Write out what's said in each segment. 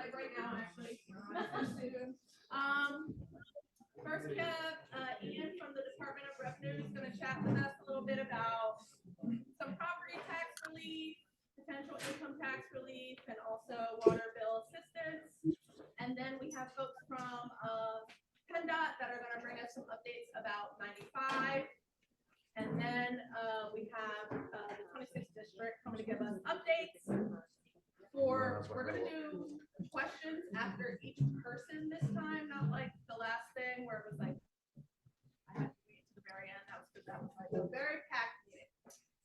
like right now, actually. First we have Ian from the Department of Revenue. He's going to chat with us a little bit about some property tax relief, potential income tax relief, and also water bill assistance. And then we have folks from PennDOT that are going to bring us some updates about 95. And then we have the 26th district coming to give us updates. We're going to do questions after each person this time, not like the last thing where it was like I had to wait to the very end. That was like a very packed meeting.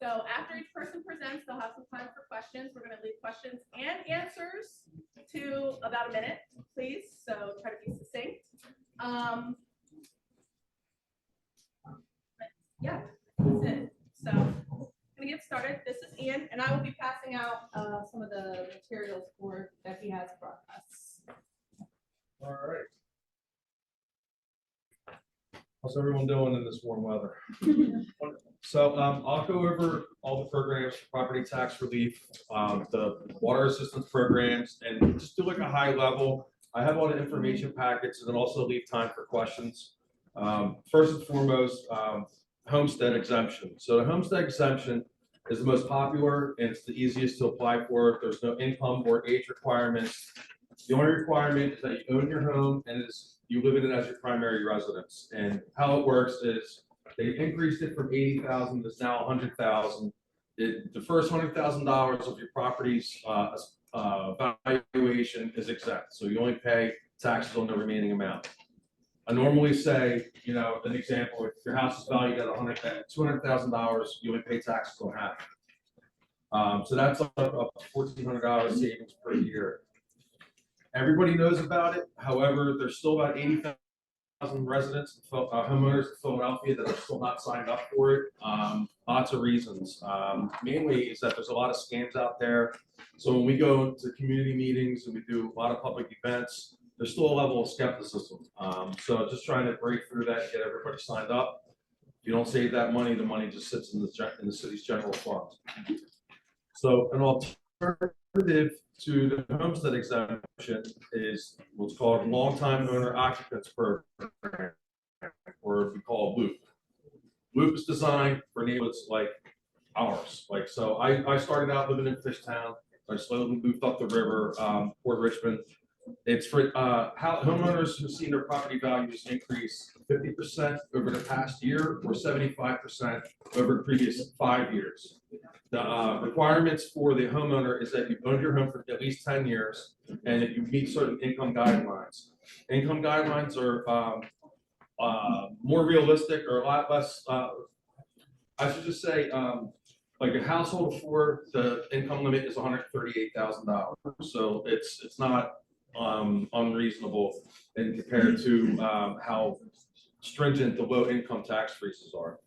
So after each person presents, they'll have some time for questions. We're going to leave questions and answers to about a minute, please. So try to be succinct. Yeah, that's it. So I'm gonna get started. This is Ian, and I will be passing out some of the materials that he has brought us. All right. How's everyone doing in this warm weather? So I'll go over all the programs, property tax relief, the water assistance programs, and just do like a high level. I have all the information packets and then also leave time for questions. First and foremost, homestead exemption. So the homestead exemption is the most popular and it's the easiest to apply for. There's no income or age requirements. The only requirement is that you own your home and you live in it as your primary residence. And how it works is they increased it from 80,000 to it's now 100,000. The first $100,000 of your property's valuation is exempt. So you only pay taxes on the remaining amount. I normally say, you know, an example, if your house is valued at $200,000, you only pay taxes on half. So that's up to $1,400 savings per year. Everybody knows about it. However, there's still about 80,000 residents, homeowners in Philadelphia that are still not signed up for it. Lots of reasons. Mainly is that there's a lot of scams out there. So when we go to community meetings and we do a lot of public events, there's still a level of skepticism. So just trying to break through that and get everybody signed up. If you don't save that money, the money just sits in the city's general fund. So an alternative to the homestead exemption is what's called long-time owner occupants program, or we call it LOOP. LOOP is designed for neighborhoods like ours. Like, so I started out living in Fishtown. I slowly moved up the river, Port Richmond. It's for homeowners who've seen their property values increase 50% over the past year or 75% over the previous 5 years. The requirements for the homeowner is that you've owned your home for at least 10 years and that you meet certain income guidelines. Income guidelines are more realistic or a lot less, I should just say, like a household of four, the income limit is $138,000. So it's not unreasonable and compared to how stringent the low income tax freezes are.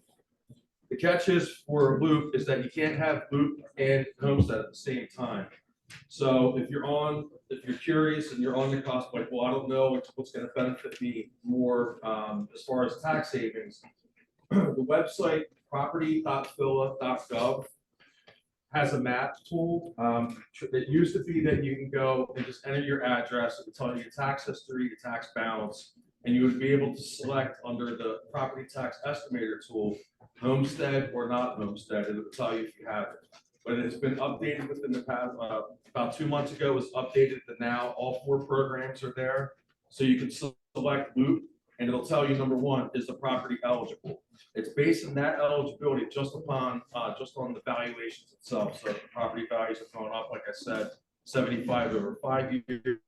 The catch is for LOOP is that you can't have LOOP and homestead at the same time. So if you're curious and you're on the cusp, like, well, I don't know what's going to benefit me more as far as tax savings, the website property.phila.gov has a map tool. It used to be that you can go and just enter your address, it would tell you your tax history, your tax balance, and you would be able to select under the property tax estimator tool, homestead or not homestead, and it would tell you if you have it. But it's been updated within the past, about 2 months ago, it was updated to now all 4 programs are there. So you can select LOOP and it'll tell you, number 1, is the property eligible? It's based on that eligibility just on the valuations itself. So if the property values are going up, like I said, 75 over 5 years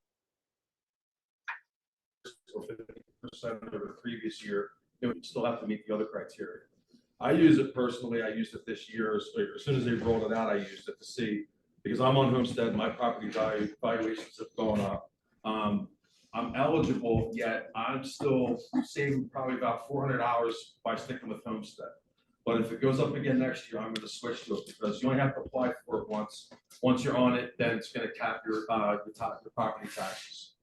or 50% over the previous year, you still have to meet the other criteria. I use it personally. I used it this year. As soon as they rolled it out, I used it to see, because I'm on homestead, my property valuations have gone up. I'm eligible, yet I'm still saving probably about $400 by sticking with homestead. But if it goes up again next year, I'm going to switch to it because you only have to apply for it once. Once you're on it, then it's going to cap your property taxes.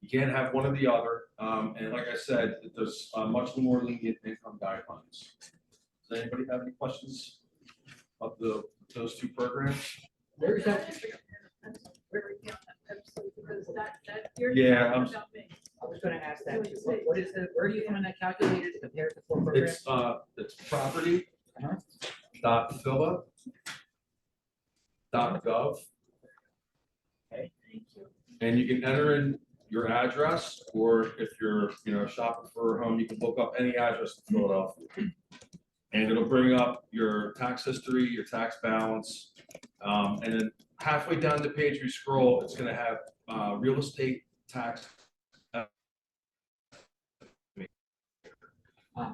You can't have one or the other. And like I said, there's much more lenient income guidelines. Does anybody have any questions of those 2 programs? Where is that? you're Yeah, talking about me. I was gonna ask that too. What is where do you find that calculated compared to four programs? It's property Uh-huh. .phila.gov, Okay, thank you. and you can enter in your address, or if you're, shopping for a home, you can look up any address in Philadelphia. And it'll bring up your tax history, your tax balance, and then halfway down the page we scroll, it's gonna have, real estate tax.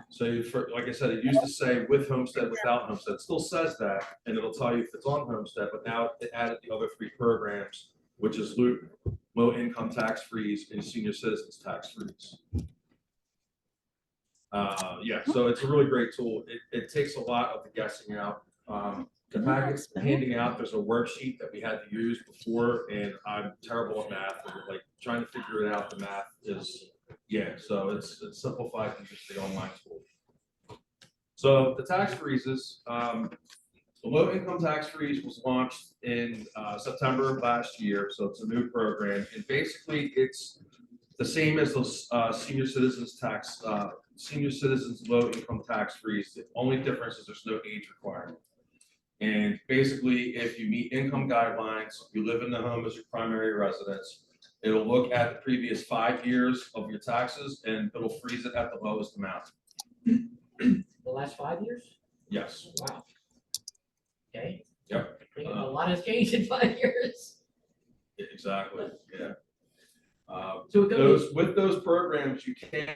So like I said, it used to say with homestead, without homestead, it still says that, and it'll tell you if it's on homestead, but now it added the other 3 programs, which is low income tax freeze and senior citizens tax freeze. Yeah, so it's a really great tool. It takes a lot of the guessing out. The packets handing out, there's a worksheet that we had to use before, and I'm terrible at math, and like trying to figure it out, the math is, yeah, so it's simplified than just the online tool. So the tax freezes, the low income tax freeze was launched in September of last year, so it's a new program, and basically it's the same as those senior citizens low income tax freeze. The only difference is there's no age requirement. And basically, if you meet income guidelines, you live in the home as your primary residence, it'll look at the previous 5 years of your taxes and it'll freeze it at the lowest amount. The last 5 years? Yes. Wow. Okay. Yep. A lot has changed in 5 years. Exactly. Yeah. So with those programs, you can't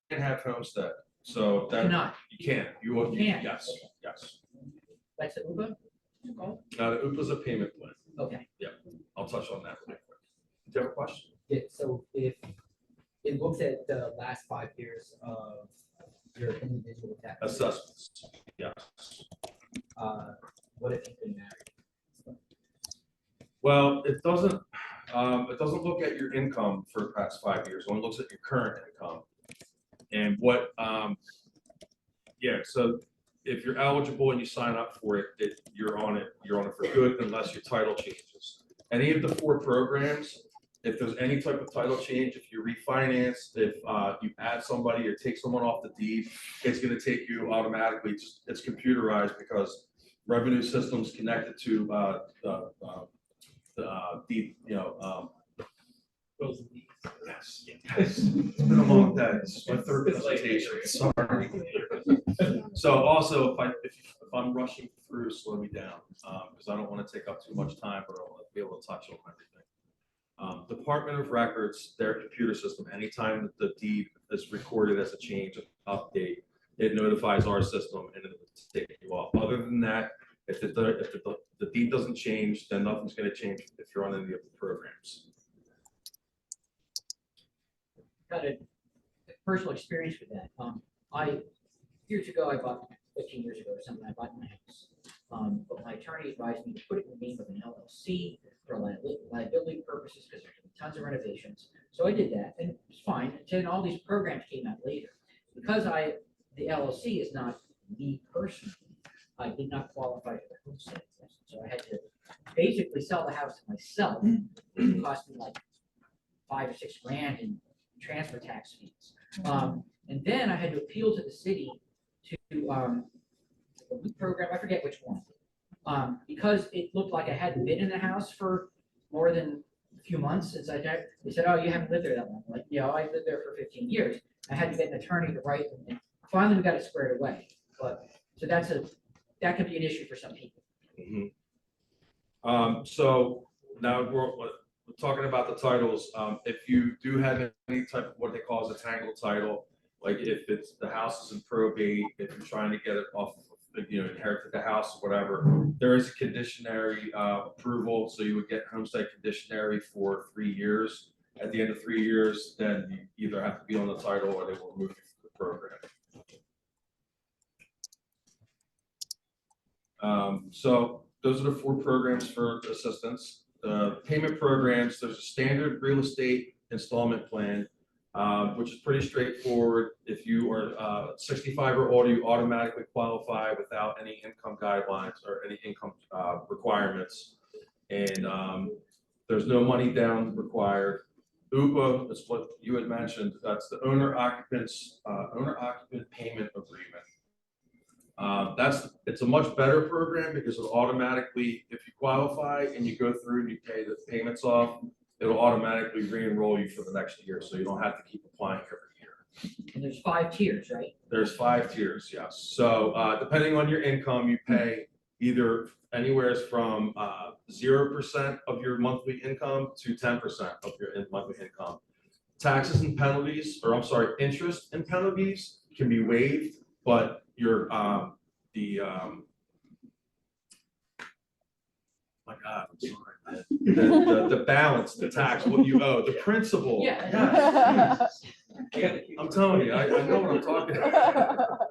have homestead. So that cannot. you can't. You can't. Yes. Okay. Yes. That's the UBA? The UPA is a payment plan. Okay. Yeah. I'll touch on that really quick. Do you have a question? Yeah, so if it looks at the last 5 years of your individual tax Assessments. Yes. what if you've been married? Well, it doesn't look at your income for the past 5 years. It only looks at your current income. And what, yeah, so if you're eligible and you sign up for it, you're on it for good unless your title changes. Any of the 4 programs, if there's any type of title change, if you refinance, if you add somebody or take someone off the deed, it's going to take you automatically. It's computerized because revenue systems connected to the deed, yes. It's been a long day. It's my 3rd presentation. Sorry. So also, if I'm rushing through, slow me down because I don't want to take up too much time, but I want to be able to touch on everything. Department of Records, their computer system, anytime that the deed is recorded as a change, update, it notifies our system and it will take you off. Other than that, if the deed doesn't change, then nothing's going to change if you're on any of the programs. Got a personal experience with that. Years ago, I bought 15 years ago or something. I bought my house, but my attorney advised me to put it in the name of an LLC for liability purposes because there's tons of renovations. So I did that, and it's fine. And then all these programs came out later because the LLC is not me personally. I did not qualify for the homestead exemption, so I had to basically sell the house to myself. It cost me like $5 or $6 grand in transfer tax fees. And then I had to appeal to the city to the new program, I forget which one, because it looked like I hadn't been in the house for more than a few months since I died. They said, "Oh, you haven't lived there that long." I'm like, yeah, I lived there for 15 years. I had to get an attorney to write them, and finally we got it squared away. But so that could be an issue for some people. Mm-hmm. So now we're talking about the titles. If you do have any type of what they call as a tangled title, like if it's the house is in probate, if you're trying to get it off, inherited the house or whatever, there is a conditionary approval. So you would get homestead conditionary for 3 years. At the end of 3 years, then you either have to be on the title or they will remove you from the program. So those are the 4 programs for assistance. Payment programs, there's a standard real estate installment plan, which is pretty straightforward. If you are 65 or older, you automatically qualify without any income guidelines or any income requirements. And There's no money down required. UPA is what you had mentioned. That's the owner occupant payment agreement. It's a much better program because it'll automatically, if you qualify and you go through and you pay the payments off, it'll automatically re-enroll you for the next year, so you don't have to keep applying every year. And there's 5 tiers, right? There's 5 tiers, yes. So depending on your income, you pay either anywhere from 0% of your monthly income to 10% of your monthly income. Taxes and penalties, or I'm sorry, interest and penalties can be waived, but your my God, I'm sorry, man. The balance, the tax, what you owe, the principal. Yeah. Yes. I'm telling you, I know what I'm talking about.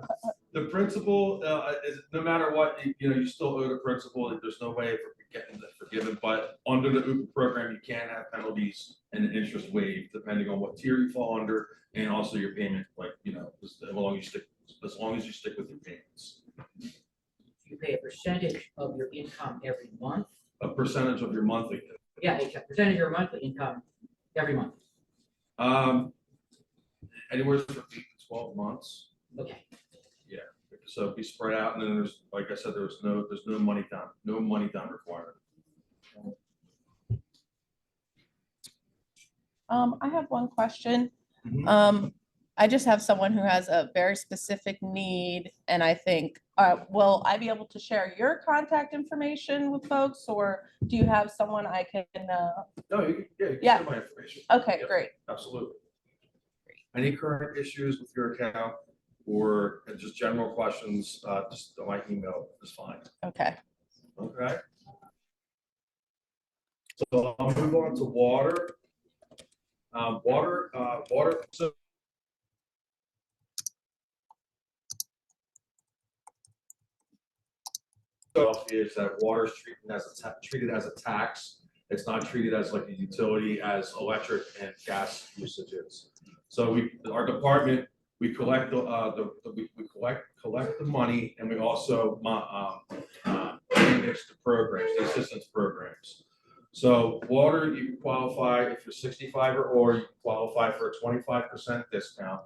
The principal is, no matter what, you still owe the principal. There's no way of getting that forgiven, but under the UPA program, you can have penalties and interest waived depending on what tier you fall under, and also your payment, as long as you stick with your payments. You pay a percentage of your income every month? A percentage of your monthly. Yeah, it's a percentage of your monthly income every month. Anywhere from 8 to 12 months. Okay. Yeah, so it'd be spread out, and then there's, like I said, there's no money down requirement. I have one question. Mhm. I just have someone who has a very specific need, and I think, will I be able to share your contact information with folks, or do you have someone I can, No, you can Yeah. share my information. okay, Yep. great. Absolutely. Any current issues with your account or just general questions, just my email is fine. Okay. Okay. So I'll move on to water. Water. So is that water is treated as a tax. It's not treated as like a utility as electric and gas usage is. So our department, we collect collect the money, and we also manage the programs, the assistance programs. So water, you can qualify if you're 65 or older, you can qualify for a 25% discount.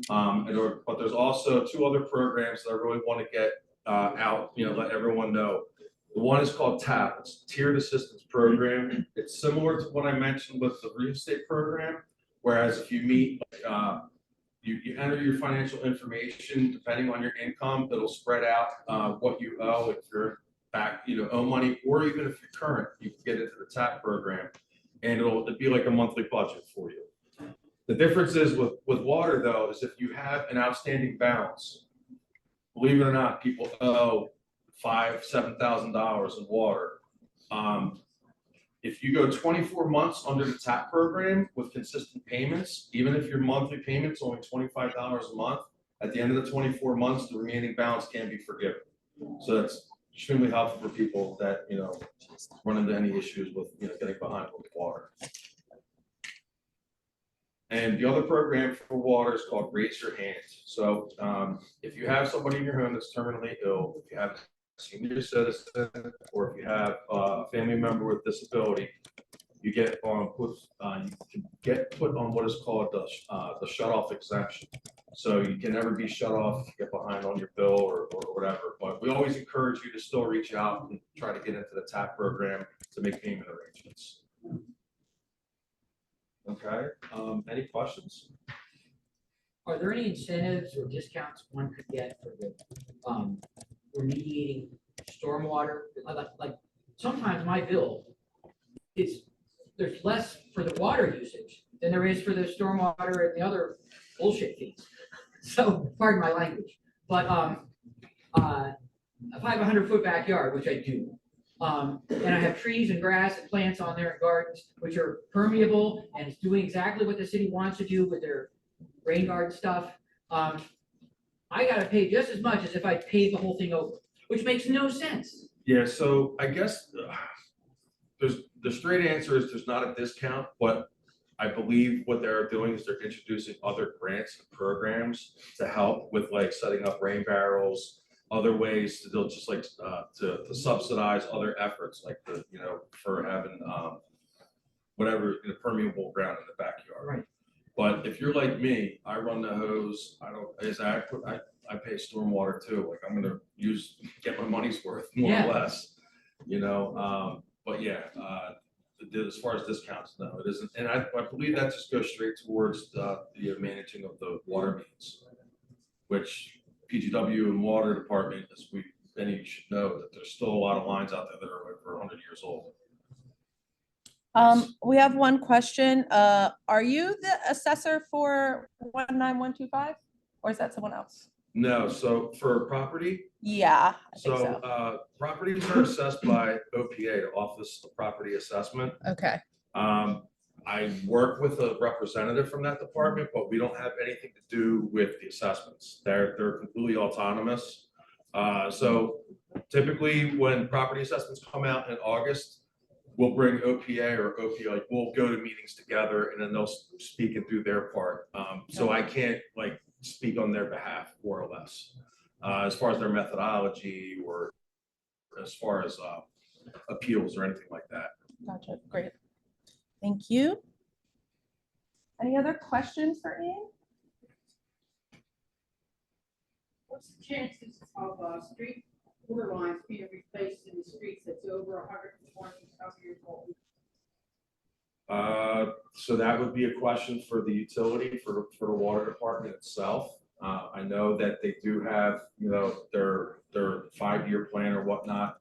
But there's also 2 other programs that I really want to get out, let everyone know. The one is called TAP, it's Tiered Assistance Program. It's similar to what I mentioned with the real estate program, whereas if you meet, you enter your financial information, depending on your income, it'll spread out what you owe if you're back, owe money, or even if you're current, you can get into the TAP program, and it'll be like a monthly budget for you. The difference is with water, though, is if you have an outstanding balance, believe it or not, people owe $5,000–7,000 in water. If you go 24 months under the TAP program with consistent payments, even if your monthly payment's only $25 a month, at the end of the 24 months, the remaining balance can be forgiven. So that's extremely helpful for people that run into any issues with getting behind with water. And the other program for water is called Raise Your Hand. So if you have somebody in your home that's terminally ill, if you have a senior citizen, or if you have a family member with disability, you can get put on what is called the shut-off exemption. So you can never be shut off if you get behind on your bill or whatever. But we always encourage you to still reach out and try to get into the TAP program to make payment arrangements. Okay, any questions? Are there any incentives or discounts one could get for the remediating stormwater? Like sometimes my bill there's less for the water usage than there is for the stormwater and the other bullshit fees. So pardon my language, but if I have a 100-foot backyard, which I do, and I have trees and grass and plants on there and gardens, which are permeable and it's doing exactly what the city wants to do with their rain garden stuff. I gotta pay just as much as if I paved the whole thing over, which makes no sense. Yeah, so I guess the straight answer is there's not a discount, but I believe what they're doing is they're introducing other grants and programs to help with like setting up rain barrels, other ways to do just like to subsidize other efforts, like for having whatever, in the permeable ground in the backyard. Right. But if you're like me, I run the hose, is adequate, I pay stormwater too, like I'm gonna get my money's worth, more Yeah. or less. But yeah, as far as discounts, no, it isn't, and I believe that just goes straight towards the managing of the water mains, which PGW and Water Department, as many of you should know, that there's still a lot of lines out there that are over 100 years old. We have one question. Are you the assessor for 19125? Or is that someone else? No, so for property, Yeah, I think so. properties are assessed by OPA, the Office of Property Assessment. Okay, I work with a representative from that department, but we don't have anything to do with the assessments. They're completely autonomous. So typically when property assessments come out in August, we'll bring OPA or OPA, like we'll go to meetings together and then they'll speak and do their part. So I can't like speak on their behalf, more or less, as far as their methodology or as far as appeals or anything like that. gotcha, great. Thank you. Any other questions for Ian? What's the chances of street water lines being replaced in the streets that's over 120 years old? So that would be a question for the utility, for the water department itself. I know that they do have, their 5-year plan or whatnot.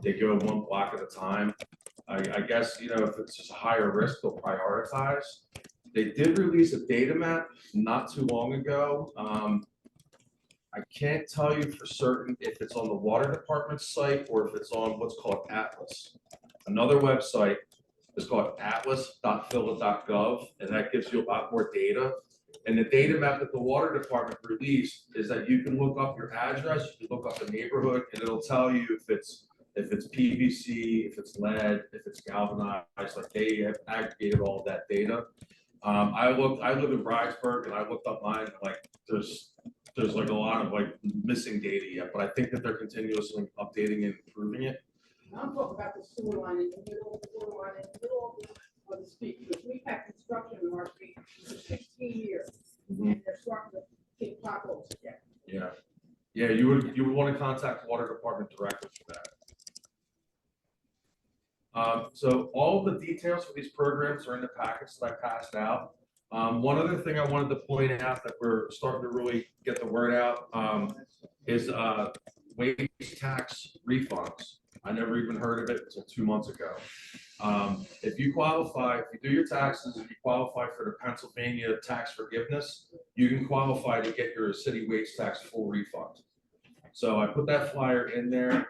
They go one block at a time. I guess, if it's just a higher risk, they'll prioritize. They did release a data map not too long ago. I can't tell you for certain if it's on the water department site or if it's on what's called Atlas. Another website is called atlas.phila.gov, and that gives you a lot more data. And the data map that the water department released is that you can look up your address, you can look up the neighborhood, and it'll tell you if it's PVC, if it's lead, if it's galvanized. Like they have aggregated all of that data. I live in Bridesburg, and I looked up mine, and like there's like a lot of like missing data yet, but I think that they're continuously updating and improving it. I'm talking about the sewer line in the middle of the sewer line in the middle of the street, because we've had construction in our street for 16 years, and they're starting to get potholes again. Yeah, you would want to contact water department directly for that. So all of the details for these programs are in the packets that I passed out. One other thing I wanted to point out that we're starting to really get the word out is wage tax refunds. I never even heard of it until 2 months ago. If you do your taxes, if you qualify for the Pennsylvania tax forgiveness, you can qualify to get your city wage tax full refund. So I put that flyer in there.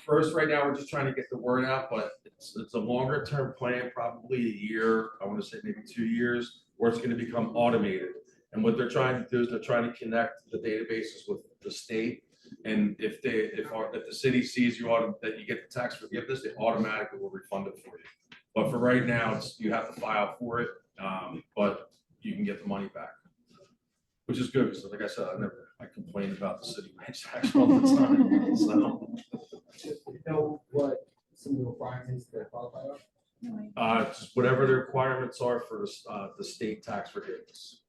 First, right now, we're just trying to get the word out, but it's a longer term plan, probably a year, I want to say maybe 2 years, where it's going to become automated. And what they're trying to do is they're trying to connect the databases with the state. And if the city sees that you get the tax forgiveness, they automatically will refund it for you. But for right now, you have to file for it, but you can get the money back, which is good because, like I said, I complain about the city wage tax all the time. So. You know what some of the requirements that qualify are? Just whatever the requirements are for the state tax forgiveness.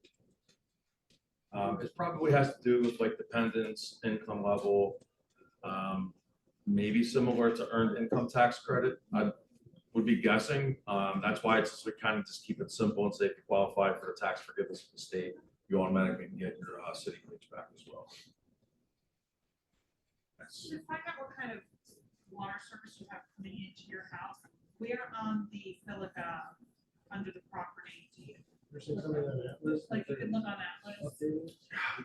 It probably has to do with like dependents, income level, maybe similar to earned income tax credit. I would be guessing. That's why it's just kind of just keep it simple and say if you qualify for the tax forgiveness from the state, you automatically get your city wage back as well. To find out what kind of water service you have coming into your house, where on the Philica under the property do you? Like you can look on Atlas.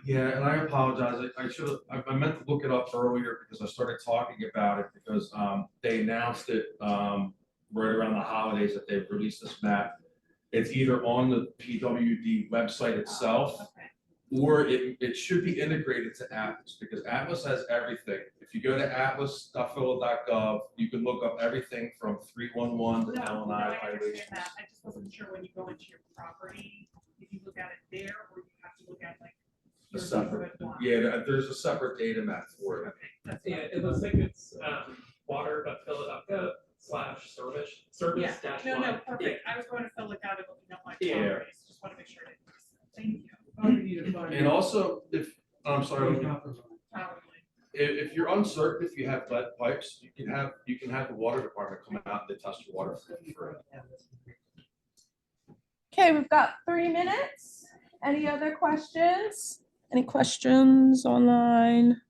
Yeah, and I apologize. I meant to look it up earlier because I started talking about it because they announced it right around the holidays that they've released this map. It's either on the PWD website itself, or it should be integrated to Atlas because Atlas has everything. If you go to atlas.phila.gov, you can look up everything from 311 to No, LNI I understand violations. that. I just wasn't sure when you go into your property, if you look at it there or you have to look at like. A your separate, neighborhood one. yeah, there's a separate data map for it. Okay, that's Yeah, fine. it looks like it's water.phila.gov/service. Yeah, that's No, fine. perfect. I was going to fill it out and looking up my Yeah. properties. Just want to make sure I didn't miss it. Thank you. Probably need to find And out. also, I'm sorry, Probably. if you're uncertain if you have lead pipes, you can have the water department come out and they test your water for you. Okay, we've got 3 minutes. Any other questions? Any questions online?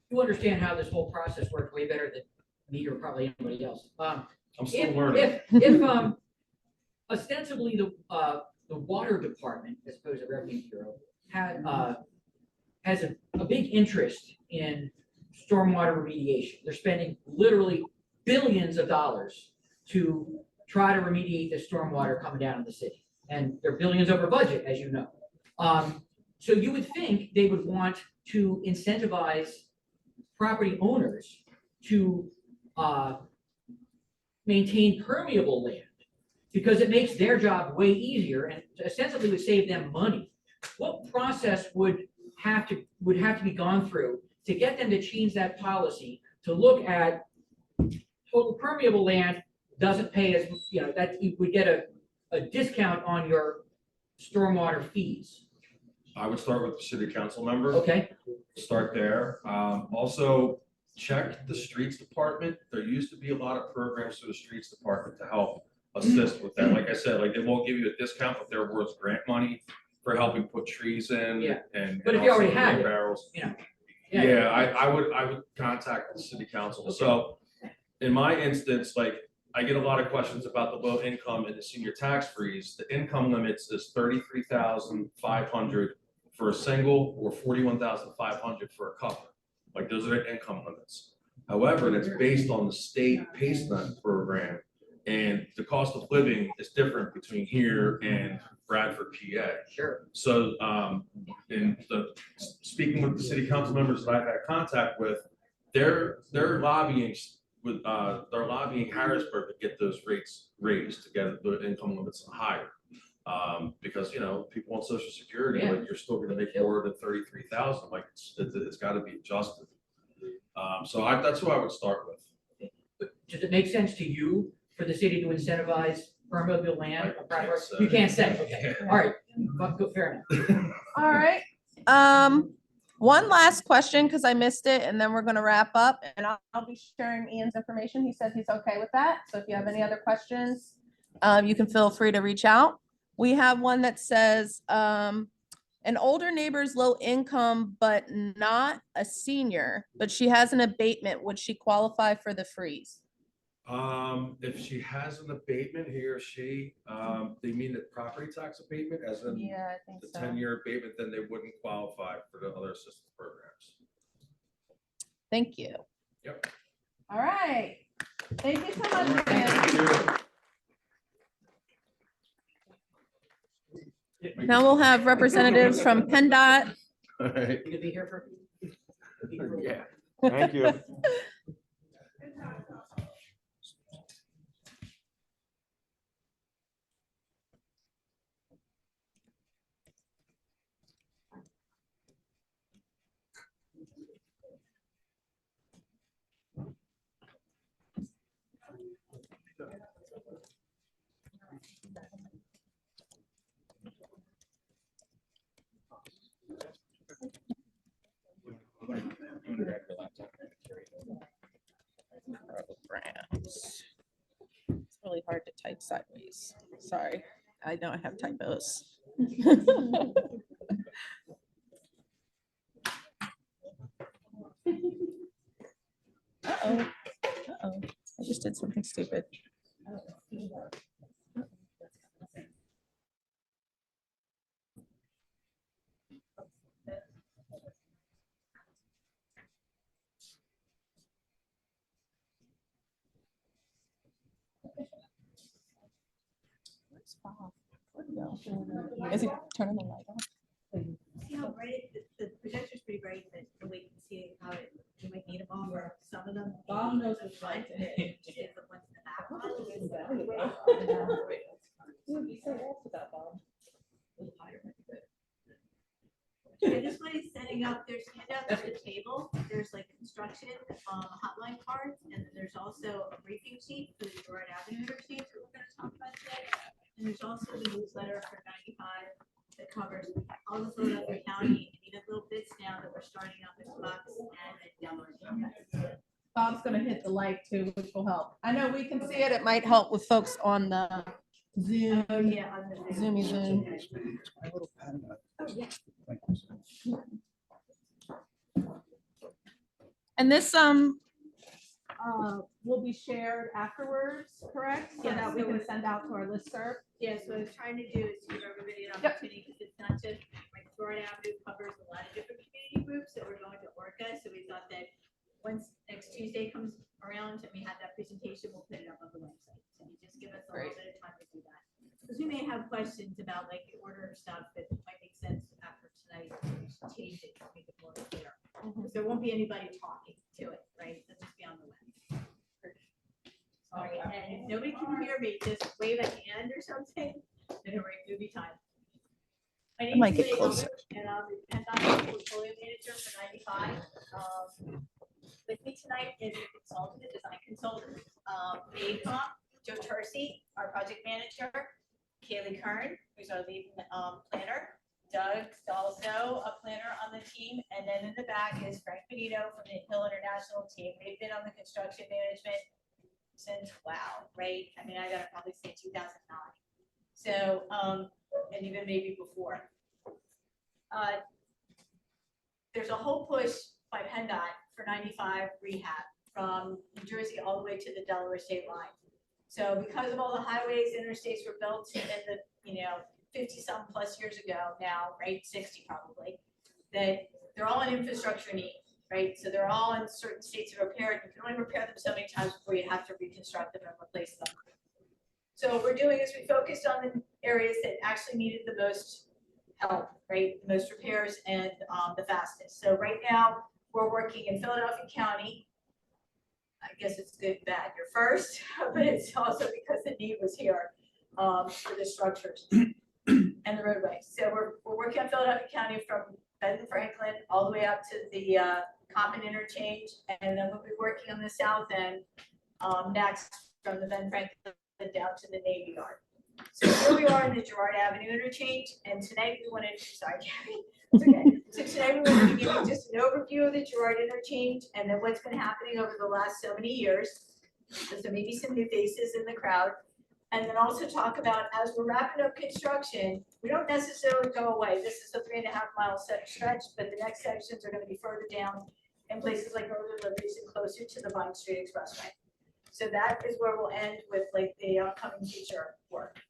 You understand how this whole process works way better than me or probably anybody else. I'm still If, learning. if ostensibly the water department, as opposed to Revenue Bureau, has a big interest in stormwater remediation. They're spending literally billions of dollars to try to remediate the stormwater coming down in the city. And they're billions over budget, as you know. So you would think they would want to incentivize property owners to maintain permeable land because it makes their job way easier and ostensibly would save them money. What process would have to be gone through to get them to change that policy to look at total permeable land doesn't pay as, that you would get a discount on your stormwater fees? I would start with the city council member. Okay, Start there. Also, check the streets department. There used to be a lot of programs through the streets department to help assist with that. Like I said, like they won't give you a discount, but they're worth grant money for helping put trees in. Yeah. And But if you also already had rain it, barrels. yeah. Yeah, I would contact the city council. Okay. So in my instance, like I get a lot of questions about the low income and the senior tax freeze. The income limits is 33,500 for a single or 41,500 for a couple. Like those are the income limits. However, that's based on the state PayStunt program, and the cost of living is different between here and Bradford, PA. Sure. So, speaking with the city council members that I've had contact with, they're lobbying Harrisburg to get those rates raised, to get the income limits higher. Because, people want Social Security, Yeah. like you're still gonna make more than 33,000, like it's gotta be adjusted. So that's who I would start with. But does it make sense to you for the city to incentivize permeable land? I can't say. You can't say, okay, all right, fair enough. All right. One last question, because I missed it, and then we're gonna wrap up, and I'll be sharing Ian's information. He said he's okay with that. So if you have any other questions, you can feel free to reach out. We have one that says, an older neighbor's low income, but not a senior, but she has an abatement. Would she qualify for the freeze? If she has an abatement, he or she, they mean the property tax abatement as in Yeah, I think the so. 10-year abatement, then they wouldn't qualify for the other assistance programs. Thank you. Yep. All right. Thank you so much. Thank Ian. you. Now we'll have representatives from PennDOT. All right. You gonna be here for? Yeah. Thank you. Programs. It's really hard to type sideways. Sorry. I know I have typos. Uh-oh. Uh-oh. I just did something stupid. Where's Bob? Where'd he go? Is he turning the light off? See how bright the projector's pretty bright, but we can see how you might need them all for some of them. Bob knows what's fun. right. The ones in the back. I just wanted setting up, there's handouts at the table, there's like construction, hotline cards, and then there's also a briefing sheet for the Gerard Avenue interchange that we're gonna talk about today. And there's also the newsletter for 95 that covers all of Philadelphia County, and even little bits now that we're starting up in Bucks and at Delaware. Bob's gonna hit the like too, which will help. I know we can see it. It might help with folks on the Zoom, Oh, yeah, on the Zoomy Zoom. Oh, yeah. And this, will be shared afterwards, correct? So Yeah, that we so can it- send out to our listserv. Yeah, so what I was trying to do is give everybody an Yep. opportunity, because it's not just, like, Florida Avenue covers a lot of different community groups that we're going to Orca, so we thought that once next Tuesday comes around and we have that presentation, we'll put it up on the website. So you just give us a little bit of time to do that. Because we may have questions about like the order of stuff that might make sense after tonight, to change it to make it more clear. Because there won't be anybody talking to it, right? It'll just be on the web. Sorry, and if nobody can hear me, just wave a hand or something, and it'll be movie time. My I might name's get Giulian, closer. and I'm the PennDOT portfolio manager for 95. With me tonight is a consultant, a design consultant, Dave Tom, Joe Tercey, our project manager, Kaylee Kern, who's our lead planner, Doug's also a planner on the team, and then in the back is Frank Benito from the Hill International team. They've been on the construction management since, wow, right? I mean, I gotta probably say 2009. So, and even maybe before. There's a whole push by PennDOT for 95 rehab from New Jersey all the way to the Delaware state line. So because of all the highways, interstates were built in the, 50 some plus years ago now, right, 60 probably, that they're all in infrastructure need, right? So they're all in certain states of repair. You can only repair them so many times before you have to reconstruct them and replace them. So what we're doing is we focused on the areas that actually needed the most help, right? The most repairs and the fastest. So right now, we're working in Philadelphia County. I guess it's good, bad, you're first, but it's also because the need was here for the structures and the roadways. So we're working on Philadelphia County from Ben Franklin all the way up to the Common Interchange, and then we'll be working on the south end next from the Ben Franklin down to the Navy Yard. So here we are in the Gerard Avenue interchange, and tonight we wanted, sorry, Gabby, it's okay. So tonight we wanted to give you just an overview of the Gerard interchange and then what's been happening over the last so many years. So maybe some new faces in the crowd. And then also talk about, as we're wrapping up construction, we don't necessarily go away. This is a 3.5-mile stretch, but the next sections are going to be further down in places like Northern Liberties and closer to the Vine Street Expressway. So that is where we'll end with like the upcoming future work.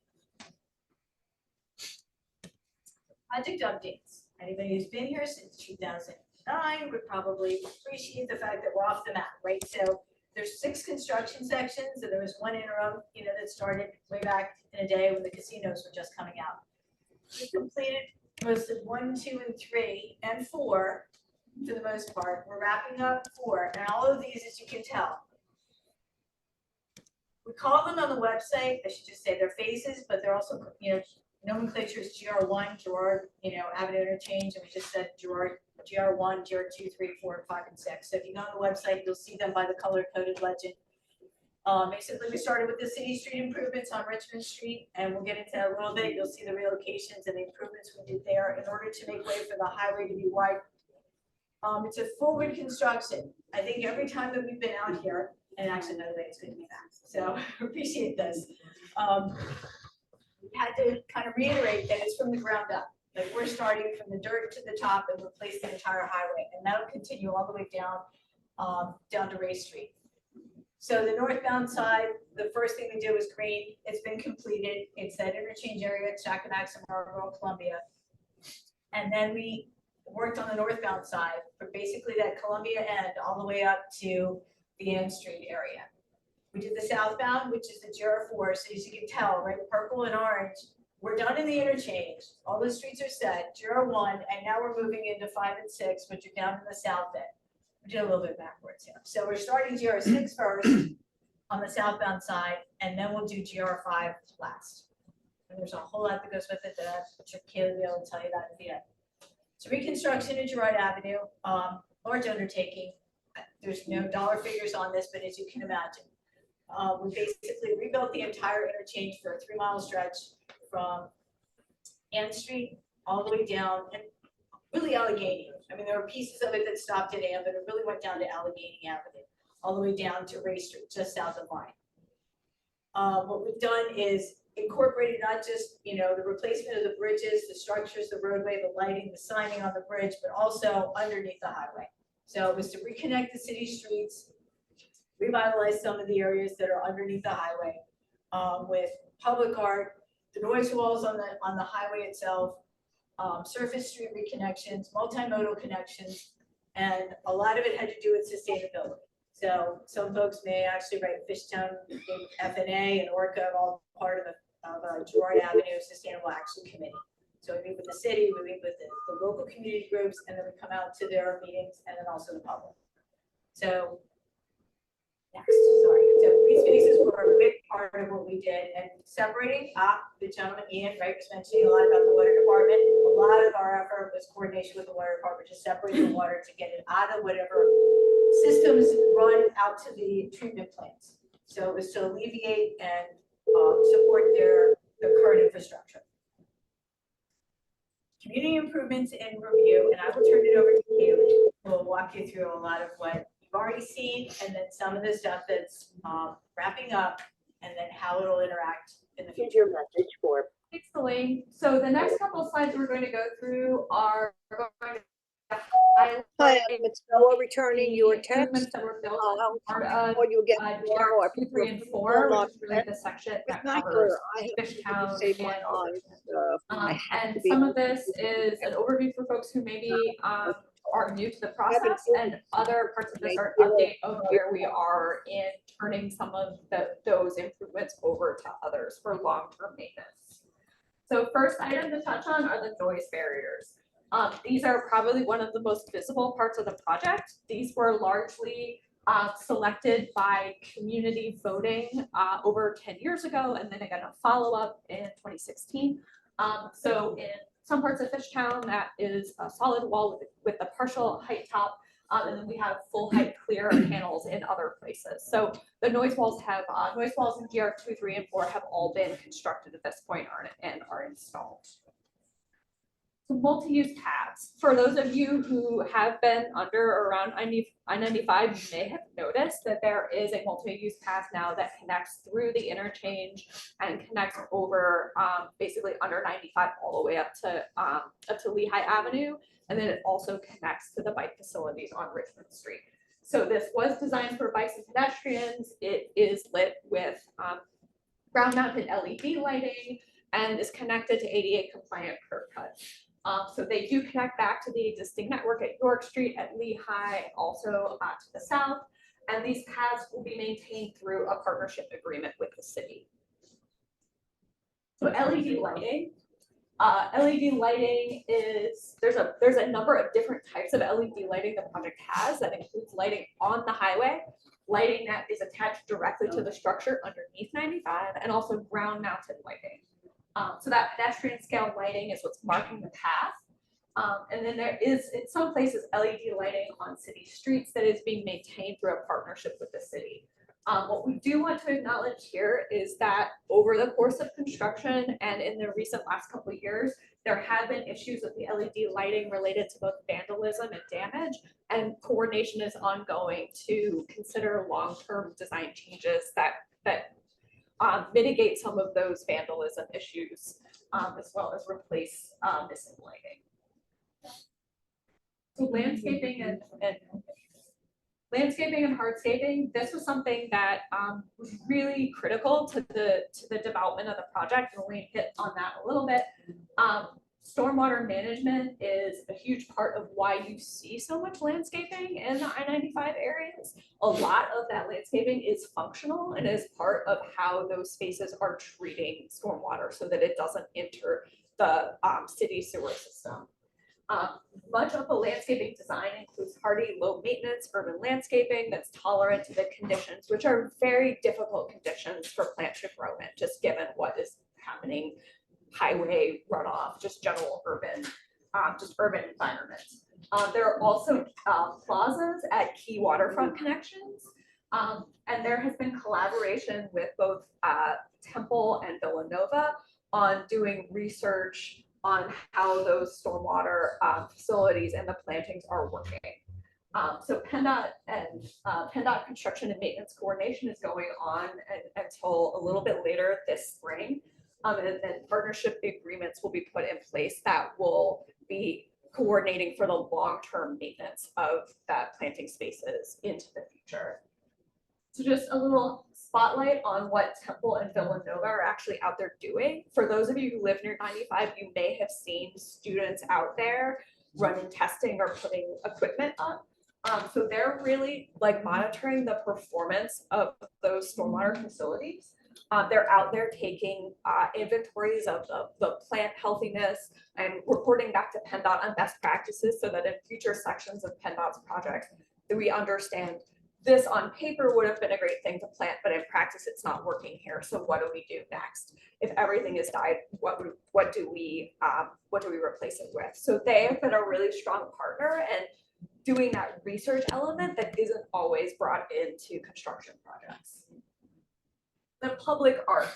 Project updates. Anybody who's been here since 2009 would probably appreciate the fact that we're off the map, right? So there's 6 construction sections, and there was one interim, that started way back in a day when the casinos were just coming out. We completed most of 1, 2, and 3, and 4 for the most part. We're wrapping up 4, and all of these, as you can tell, we call them on the website, I should just say they're phases, but they're also, nomenclature is GR1, Gerard, Avenue Interchange, and we just said Gerard, GR1, GR2, 3, 4, 5, and 6. So if you go on the website, you'll see them by the color-coded legend. Basically, we started with the city street improvements on Richmond Street, and we'll get into that a little bit. You'll see the relocations and the improvements we did there in order to make way for the highway to be wide. It's a full reconstruction. I think every time that we've been out here, and actually, by the way, it's good to be back. So appreciate this. We had to kind of reiterate that it's from the ground up. Like we're starting from the dirt to the top and replace the entire highway, and that'll continue all the way down to Ray Street. So the northbound side, the first thing we did was green. It's been completed. It's that interchange area at Chackanac and Marlboro, Columbia. And then we worked on the northbound side from basically that Columbia end all the way up to the Ann Street area. We did the southbound, which is the GR4. So as you can tell, right, purple and orange, we're done in the interchange. All the streets are set, GR1, and now we're moving into 5 and 6, which are down in the south end. We did a little bit backwards here. So we're starting GR6 first on the southbound side, and then we'll do GR5 last. And there's a whole lot that goes with it that Kayla will be able to tell you that at the end. So reconstruction of Gerard Avenue, large undertaking. there's no dollar figures on this, but as you can imagine, we basically rebuilt the entire interchange for a 3-mile stretch from Ann Street all the way down and really Allegheny. I mean, there were pieces of it that stopped at Ann, but it really went down to Allegheny Avenue, all the way down to Ray Street, just south of Vine. What we've done is incorporated not just, you know, the replacement of the bridges, the structures, the roadway, the lighting, the signing on the bridge, but also underneath the highway. So it was to reconnect the city streets, revitalize some of the areas that are underneath the highway, with public art, the noise walls on the highway itself, surface street reconnections, multimodal connections, and a lot of it had to do with sustainability. So some folks may actually write Fishtown, FNA, and Orca are all part of Girard Avenue Sustainable Action Committee. So we meet with the city, we meet with the local community groups, and then we come out to their meetings, and then also the public. So next, sorry. So green spaces were a big part of what we did, and separating the gentleman Ian, right, was mentioning a lot about the water department. A lot of our effort was coordination with the water department to separate the water to get it out of whatever systems run out to the treatment plants. So it was to alleviate and support their current infrastructure. Community improvements in review, and I will turn it over to you, who will walk you through a lot of what you've already seen, and then some of the stuff that's wrapping up, and then how it'll interact in the future. Message for. Thanks, Elaine. So the next couple of slides we're going to go through are going to Hi, it's Noah returning your text. improvements that were built as part of Or you get tomorrow. I 2, 3, and 4, which is really the section It's that not covers clear. I have Fishtown to save my and eyes. I have and to be some on- of this is an overview for folks who maybe are new to the process, and other parts of this are an update of where we are in turning some of those improvements over to others for long-term maintenance. So first item to touch on are the noise barriers. These are probably one of the most visible parts of the project. These were largely selected by community voting over 10 years ago, and then again a follow-up in 2016. So in some parts of Fishtown, that is a solid wall with a partial height top, and then we have full height clear panels in other places. So the noise walls in GR 2, 3, and 4 have all been constructed at this point and are installed. So multi-use paths. For those of you who have been under or around I-95, you may have noticed that there is a multi-use path now that connects through the interchange and connects over basically under 95 all the way up to Lehigh Avenue. And then it also connects to the bike facilities on Richmond Street. So this was designed for bikes and pedestrians. It is lit with ground mounted LED lighting and is connected to ADA compliant curb cuts. So they do connect back to the existing network at York Street, at Lehigh, also to the south. And these paths will be maintained through a partnership agreement with the city. So LED lighting. LED lighting is, there's a number of different types of LED lighting the project has. That includes lighting on the highway, lighting that is attached directly to the structure underneath 95, and also ground mounted lighting. So that pedestrian scale lighting is what's marking the path. And then there is, in some places, LED lighting on city streets that is being maintained through a partnership with the city. What we do want to acknowledge here is that over the course of construction and in the recent last couple of years, there have been issues with the LED lighting related to both vandalism and damage, and coordination is ongoing to consider long-term design changes that mitigate some of those vandalism issues, as well as replace missing lighting. So landscaping and hardscaping, this was something that was really critical to the development of the project, and Elaine hit on that a little bit. Stormwater management is a huge part of why you see so much landscaping in the I-95 areas. A lot of that landscaping is functional and is part of how those spaces are treating stormwater so that it doesn't enter the city sewer system. Much of the landscaping design includes hardy, low maintenance urban landscaping that's tolerant to the conditions, which are very difficult conditions for plants to grow in, just given what is happening, highway runoff, just general urban, urban environments. There are also plazas at key waterfront connections. And there has been collaboration with both Temple and Villanova on doing research on how those stormwater facilities and the plantings are working. So PennDOT and PennDOT construction and maintenance coordination is going on until a little bit later this spring. And then partnership agreements will be put in place that will be coordinating for the long-term maintenance of that planting spaces into the future. So just a little spotlight on what Temple and Villanova are actually out there doing. For those of you who live near 95, you may have seen students out there running testing or putting equipment up. So they're really like monitoring the performance of those stormwater facilities. They're out there taking inventories of the plant healthiness and reporting back to PennDOT on best practices so that in future sections of PennDOT's project, that we understand this on paper would have been a great thing to plant, but in practice, it's not working here. So what do we do next? If everything is died, what do we replace it with? So they have been a really strong partner and doing that research element that isn't always brought into construction projects. The public art.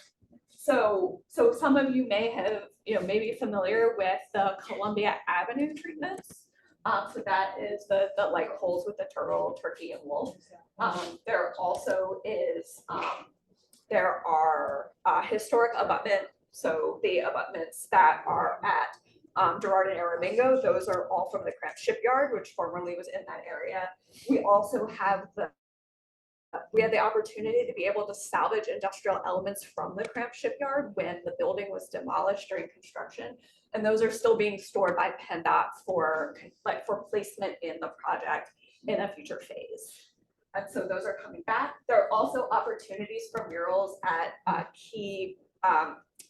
So some of you may have, may be familiar with the Columbia Avenue treatments. So that is the like holes with the turtle, turkey, and wolf. There also is, there are historic abutment. So the abutments that are at Girard and Aramingo, those are all from the Cramp Shipyard, which formerly was in that area. We also have we had the opportunity to be able to salvage industrial elements from the Cramp Shipyard when the building was demolished during construction. And those are still being stored by PennDOT for placement in the project in a future phase. And so those are coming back. There are also opportunities for murals at key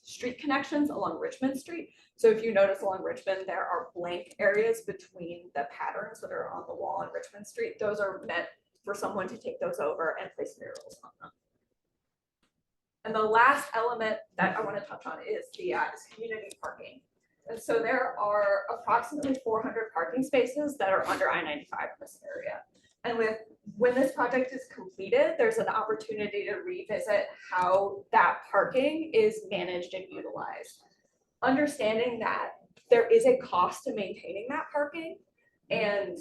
street connections along Richmond Street. So if you notice along Richmond, there are blank areas between the patterns that are on the wall on Richmond Street. Those are meant for someone to take those over and place murals on them. And the last element that I want to touch on is the community parking. And so there are approximately 400 parking spaces that are under I-95 in this area. And when this project is completed, there's an opportunity to revisit how that parking is managed and utilized. Understanding that there is a cost to maintaining that parking, and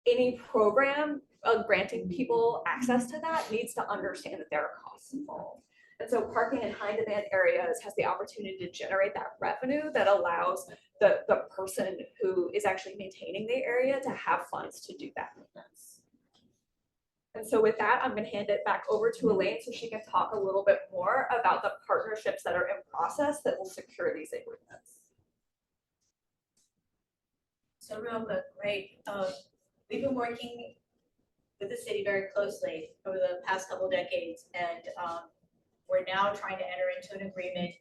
any program granting people access to that needs to understand that there are costs involved. And so parking in high demand areas has the opportunity to generate that revenue that allows the person who is actually maintaining the area to have funds to do that maintenance. And so with that, I'm going to hand it back over to Elaine so she can talk a little bit more about the partnerships that are in process that will secure these agreements. So real quick, right? We've been working with the city very closely over the past couple of decades, and we're now trying to enter into an agreement,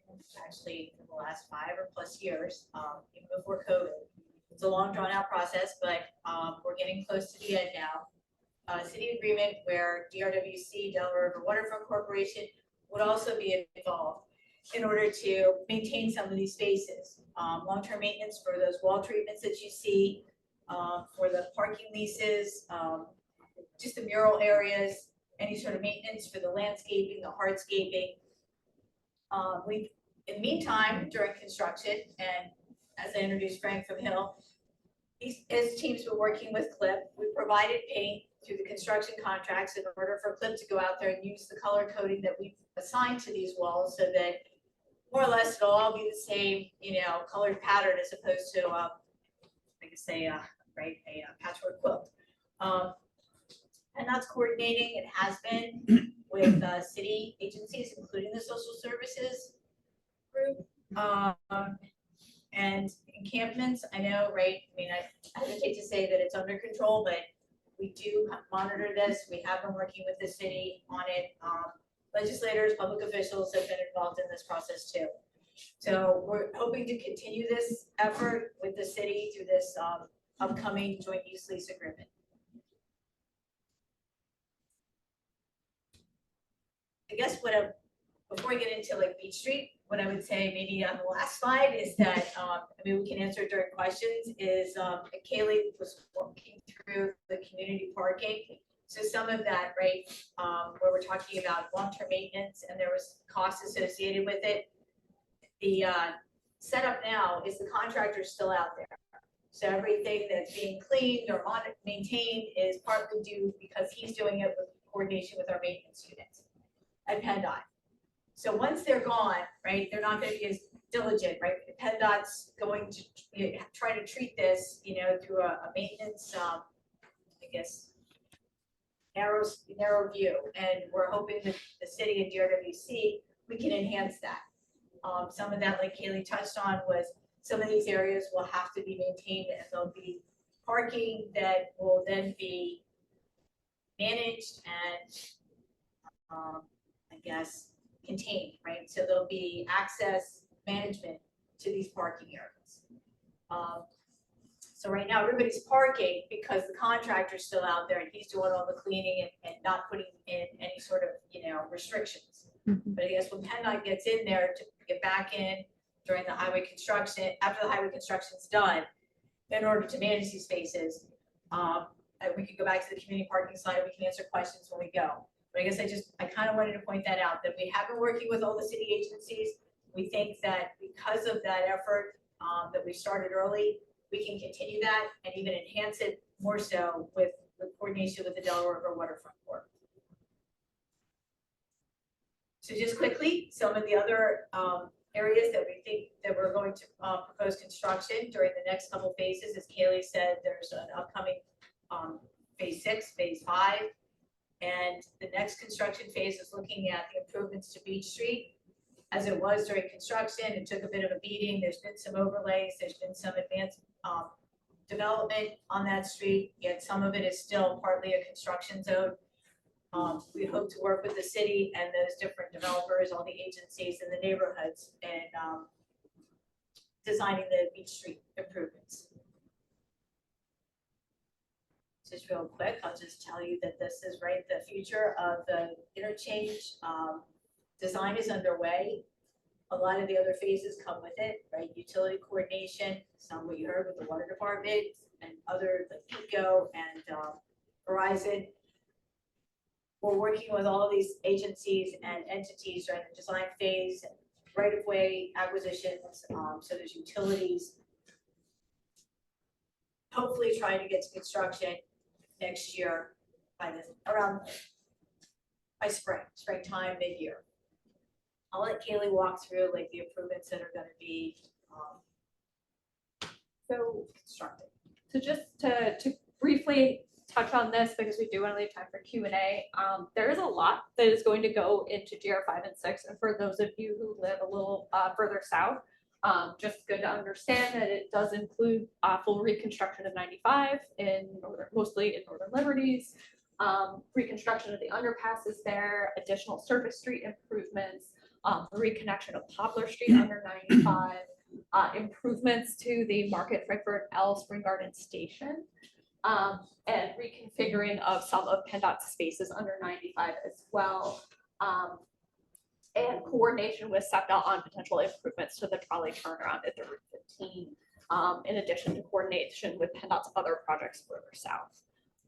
actually for the last 5 or plus years, even before COVID. It's a long drawn out process, but we're getting close to the end now. A city agreement where DRWC, Delaware River Waterfront Corporation, would also be involved in order to maintain some of these spaces. Long-term maintenance for those wall treatments that you see, for the parking leases, just the mural areas, any sort of maintenance for the landscaping, the hardscaping. In the meantime, during construction, and as I introduced Frank from Hill, his team's been working with CLIP. We provided paint through the construction contracts in order for CLIP to go out there and use the color coding that we've assigned to these walls, so that more or less it'll all be the same, colored pattern as opposed to, I could say, a patchwork quilt. And that's coordinating, it has been, with city agencies, including the social services group. And encampments, I know, right? I mean, I hesitate to say that it's under control, but we do monitor this. We have been working with the city on it. Legislators, public officials have been involved in this process too. So we're hoping to continue this effort with the city through this upcoming joint use lease agreement. I guess what before we get into like Beach Street, what I would say maybe on the last slide is that, I mean, we can answer it during questions, is Kaylee was walking through the community parking. So some of that, right, where we're talking about long-term maintenance and there was costs associated with it. The setup now is the contractor's still out there. So everything that's being cleaned or maintained is partly due because he's doing it with coordination with our maintenance units at PennDOT. So once they're gone, right, they're not gonna be as diligent, right? PennDOT's going to try to treat this, you know, through a maintenance, I guess, narrow view. And we're hoping that the city and DRWC, we can enhance that. Some of that, like Kaylee touched on, was some of these areas will have to be maintained and there'll be parking that will then be managed and, I guess, contained, right? So there'll be access management to these parking areas. So right now, everybody's parking because the contractor's still out there and he's doing all the cleaning and not putting in any sort of, you know, restrictions. But I guess when PennDOT gets in there to get back in during the highway construction, after the highway construction's done, in order to manage these spaces, and we can go back to the community parking slide, we can answer questions when we go. But I guess I kind of wanted to point that out, that we have been working with all the city agencies. We think that because of that effort that we started early, we can continue that and even enhance it more so with the coordination with the Delaware River Waterfront Board. So just quickly, some of the other areas that we think that we're going to propose construction during the next couple phases, as Kaylee said, there's an upcoming phase 6, phase 5. And the next construction phase is looking at the improvements to Beach Street. As it was during construction, it took a bit of a beating. There's been some overlays. There's been some advanced development on that street, yet some of it is still partly a construction zone. We hope to work with the city and those different developers, all the agencies in the neighborhoods, and designing the Beach Street improvements. Just real quick, I'll just tell you that this is right, the future of the interchange. Design is underway. A lot of the other phases come with it, right? Utility coordination, some we heard with the water department and other, like PICO and Verizon. We're working with all of these agencies and entities during the design phase, right-of-way acquisitions, so there's utilities. Hopefully trying to get to construction next year by springtime, mid-year. I'll let Kaylee walk through like the improvements that are gonna be constructed. So just to briefly touch on this, because we do want to leave time for Q&A, there is a lot that is going to go into GR 5 and 6. And for those of you who live a little further south, just good to understand that it does include full reconstruction of 95 mostly in Northern Liberties, reconstruction of the underpasses there, additional surface street improvements, reconnection of Poplar Street under 95, improvements to the Market Frankfurt L Spring Garden Station, and reconfiguring of some of PennDOT's spaces under 95 as well, and coordination with SEPDOT on potential improvements to the trolley turnaround at the Route 15, in addition to coordination with PennDOT's other projects further south.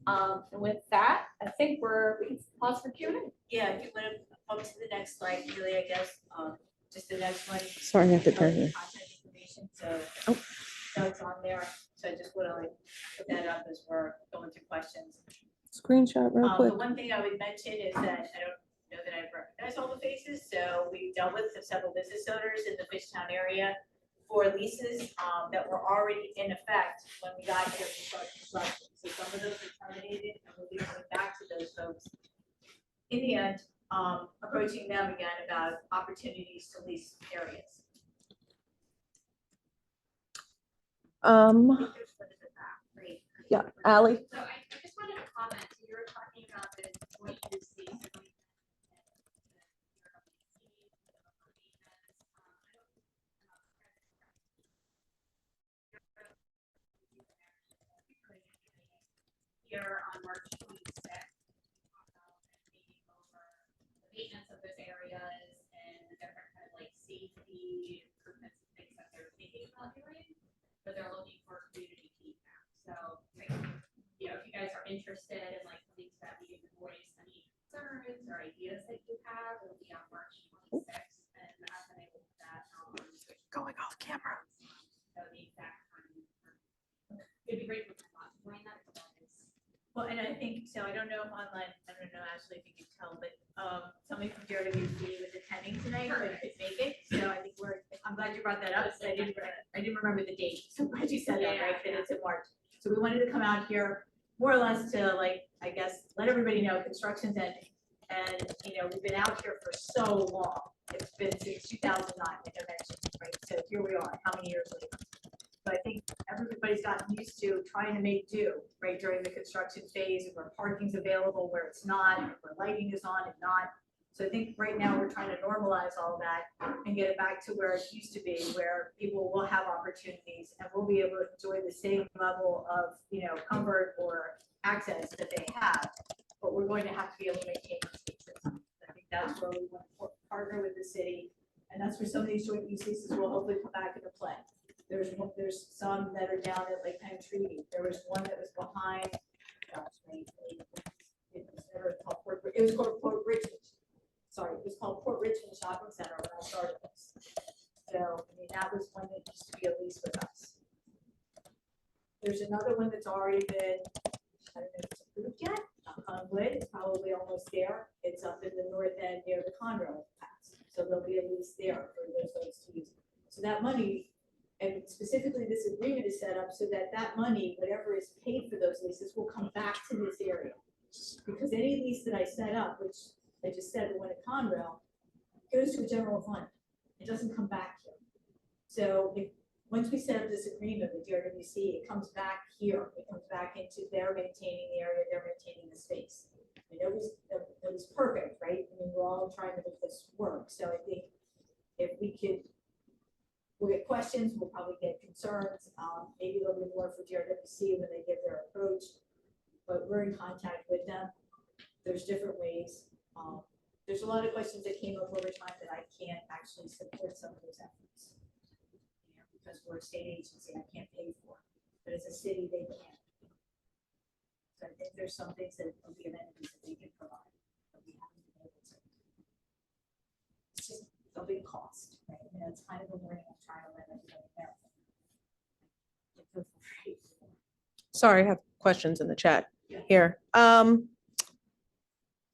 And with that, I think we can pause for Q&A. Yeah, if you want to up to the next slide, really, I guess, just the next one. Sorry, I have to turn here. Contact information, so it's on there. So I just want to like put that up as we're going through questions. Screenshot real The quick. one thing I would mention is that I don't know that I've recognized all the faces, so we dealt with several business owners in the Fishtown area for leases that were already in effect when we got here to start construction. So some of those were terminated, and we'll be coming back to those folks in the end, approaching them again about opportunities to lease areas. Yeah, Ally. So I just wanted to comment, so you were talking about the joint use fees. Here on March 26th, meeting over the maintenance of those areas and the improvements and things that they're thinking about doing, but they're looking for community feedback. So, like, you know, if you guys are interested in like coming to that meeting to voice any concerns or ideas that you have, it'll be on March 26th, and the FNA will put that on. Going off camera. So the exact time. It'd be great if we could join that. Well, and I think, so I don't know if online, I don't know, Ashley, if you can tell, but somebody from DRWC was attending tonight, but couldn't make it. So I think I'm glad you brought that up. So I didn't remember the date. So I'm glad you said that, right? That it's in March. So we wanted to come out here more or less to like, I guess, let everybody know construction's ending. And, you know, we've been out here for so long. It's been since 2009, like I mentioned, right? So here we are, how many years later? But I think everybody's gotten used to trying to make do, right, during the construction phase, where parking's available, where it's not, where lighting is on and not. So I think right now we're trying to normalize all that and get it back to where it used to be, where people will have opportunities and will be able to enjoy the same level of, you know, comfort or access that they have. But we're going to have to be able to maintain the spaces. I think that's where we want to partner with the city, and that's where some of these joint use leases will hopefully come back into play. There's some that are down at Lake Penn Treaty. There was one that was behind, it was called Port Richmond. Sorry, it was called Port Richmond Shopping Center when I started this. So, I mean, that was one that used to be a lease with us. There's another one that's already been, I don't know if it's approved yet, knock on wood, it's probably almost there. It's up in the north end near the Conroe Pass. So there'll be a lease there for those folks to use. So that money, and specifically this agreement is set up so that that money, whatever is paid for those leases, will come back to this area. Because any lease that I set up, which I just said, the one at Conrail, goes to a general fund. It doesn't come back here. So once we set up this agreement with DRWC, it comes back here. It comes back into their maintaining the area, they're maintaining the space. And it was perfect, right? I mean, we're all trying to make this work. So I think if we could, we'll get questions, we'll probably get concerns. Maybe there'll be more for DRWC when they give their approach, but we're in contact with them. There's different ways. There's a lot of questions that came up over time that I can't actually support some of those efforts. You know, because we're a state agency, I can't pay for it, but as a city, they can. So I think there's some things that will be amenities that they can provide, but we haven't been able to. It's just a big cost, right? And it's kind of a learning of trying to let everybody know. Sorry, I have questions in the chat here.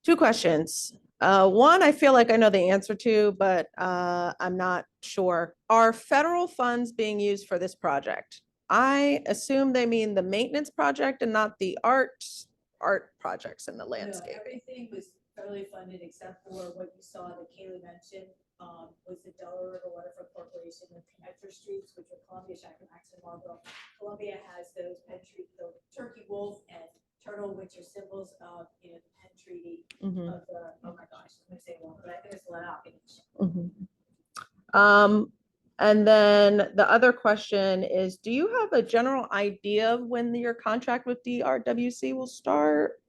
Two questions. One, I feel like I know the answer to, but I'm not sure. Are federal funds being used for this project? I assume they mean the maintenance project and not the art projects in the landscape. No, everything was federally funded except for what you saw that Kaylee mentioned, was the Delaware River Waterfront Corporation with connector streets, which are Columbia, Shackamax, and Marlboro. Columbia has those Penn Treaty, the turkey wolf and turtle, which are symbols of, you know, the Penn Treaty of the, oh my gosh, I'm gonna say one, but I think it's Lenape. And then the other question is, do you have a general idea of when your contract with DRWC will start?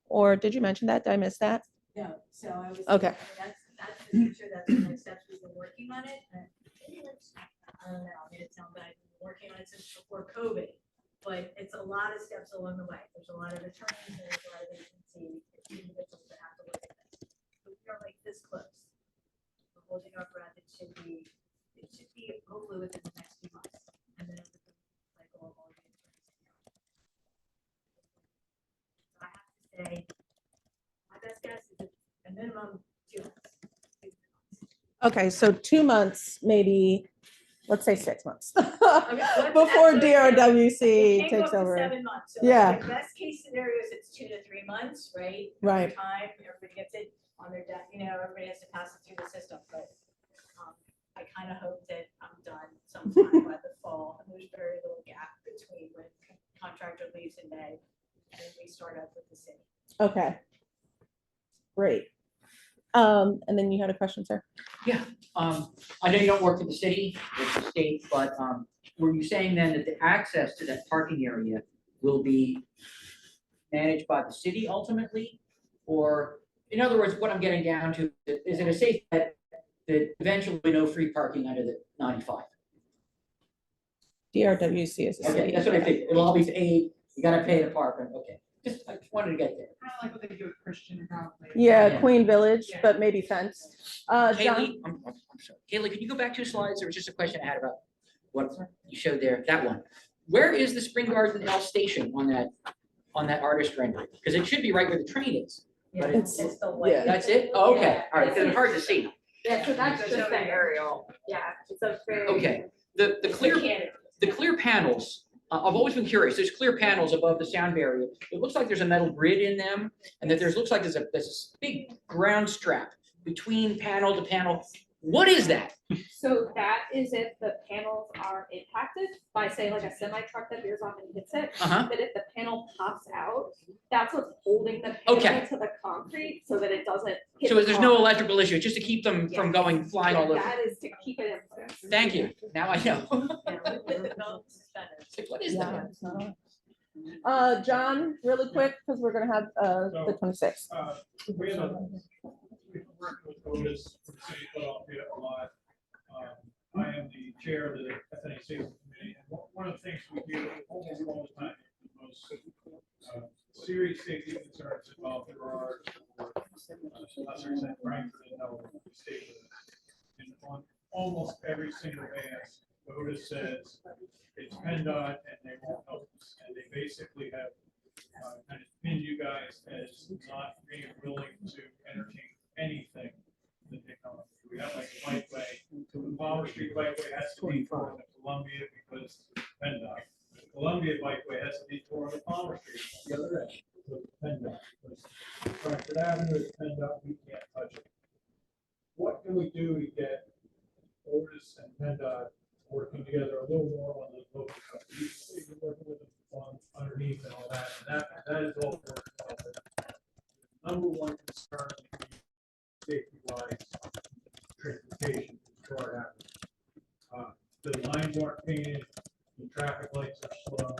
Or did you mention that? Did I miss that? No, so I was. Okay. That's the future, that's the next steps, we've been working on it. And I don't know, I mean, it sounds like we've been working on it since before COVID, but it's a lot of steps along the way. There's a lot of attorneys, and there's a lot of agency individuals that have to look at this. But we are like this close. We're holding our breath, it should be hopefully within the next few months. And then everything like all the I have to say, my best guess is a minimum 2 months. Okay, so 2 months, maybe, let's say 6 months. Okay, Before DRWC It can't go up takes to over. 7 months. So Yeah. the best case scenarios, it's 2 to 3 months, right? Right. Over time, everybody gets it on their debt, you know, everybody has to pass it through the system, but I kind of hope that I'm done sometime by the fall, and there's very little gap between when contractor leaves in May and we start up with the city. Okay. Great. And then you had a question, sir? Yeah, I know you don't work for the city, it's the state, but were you saying then that the access to that parking area will be managed by the city ultimately? Or, in other words, what I'm getting down to, is it a safe bet that eventually no free parking under the 95. DRWC is a Okay, city. that's what I think. It'll all be paid. You gotta pay to park, okay. I just wanted to get there. Kind of like what they do at Christian probably. Yeah, Yeah. Queen Village, Yeah. but maybe fenced. John, Kaylee, I'm sorry. Kaylee, could you go back 2 slides? There was just a question I had about what you showed there, that one. Where is the Spring Garden L station on that artist rendering? Because it should be right where the train is. But It's- It's the white. yeah. That's it? Oh, okay, all right, because it's hard to see. Yeah, so that's just an aerial. Yeah, it's a very. Okay, the clear panels, I've always been curious, there's clear panels above the sound barrier. It looks like there's a metal grid in them, and that looks like there's a big ground strap between panel to panel. What is that? So that is if the panels are impacted by, say, like a semi truck that veers off and hits it. Uh-huh. But if the panel pops out, that's what's holding the Okay. panel to the concrete so that it doesn't hit. So the there's no car. electrical issue, just to keep them from going flying all over. That is to keep it in place. Thank you, now I know. With the belt suspenders. It's like, what is yeah, that? it's not. John, really quick, because we're gonna have, the 26th. We've been working with Otis from the city of Philadelphia a lot. I am the chair of the FNA safety committee, and one of the things we do almost all the time, the most serious safety concerns involve the garage or lesser extent Frankfurt and Howell state. And on almost every single ask, Otis says it's PennDOT and they won't help us. And they basically have kind of pinned you guys as not being willing to entertain anything that they come up with. We have like a bikeway, the Palmer Street bikeway has to be for the Columbia because it's PennDOT. The Columbia bikeway has to be for the Palmer Street, on the other end, so it's PennDOT. Frankfurt Avenue is PennDOT, we can't touch it. What can we do to get Otis and PennDOT working together a little more on the local stuff? We've been working with them on underneath and all that, and that is all working well. But number one concern, safety wise, transportation, short avenue. The lines aren't painted, the traffic lights are slow.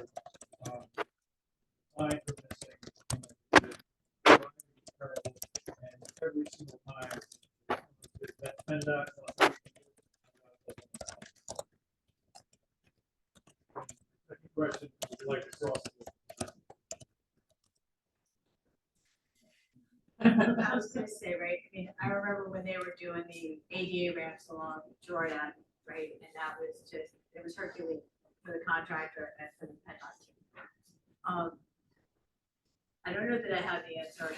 Lines are missing. The driving is terrible, and every single time that PennDOT. Second question, would you like to cross? I was gonna say, right, I mean, I remember when they were doing the ADA ramps along Giulian, right, and that was just, it was Herculean for the contractor and for the PennDOT team. I don't know that I have the answer.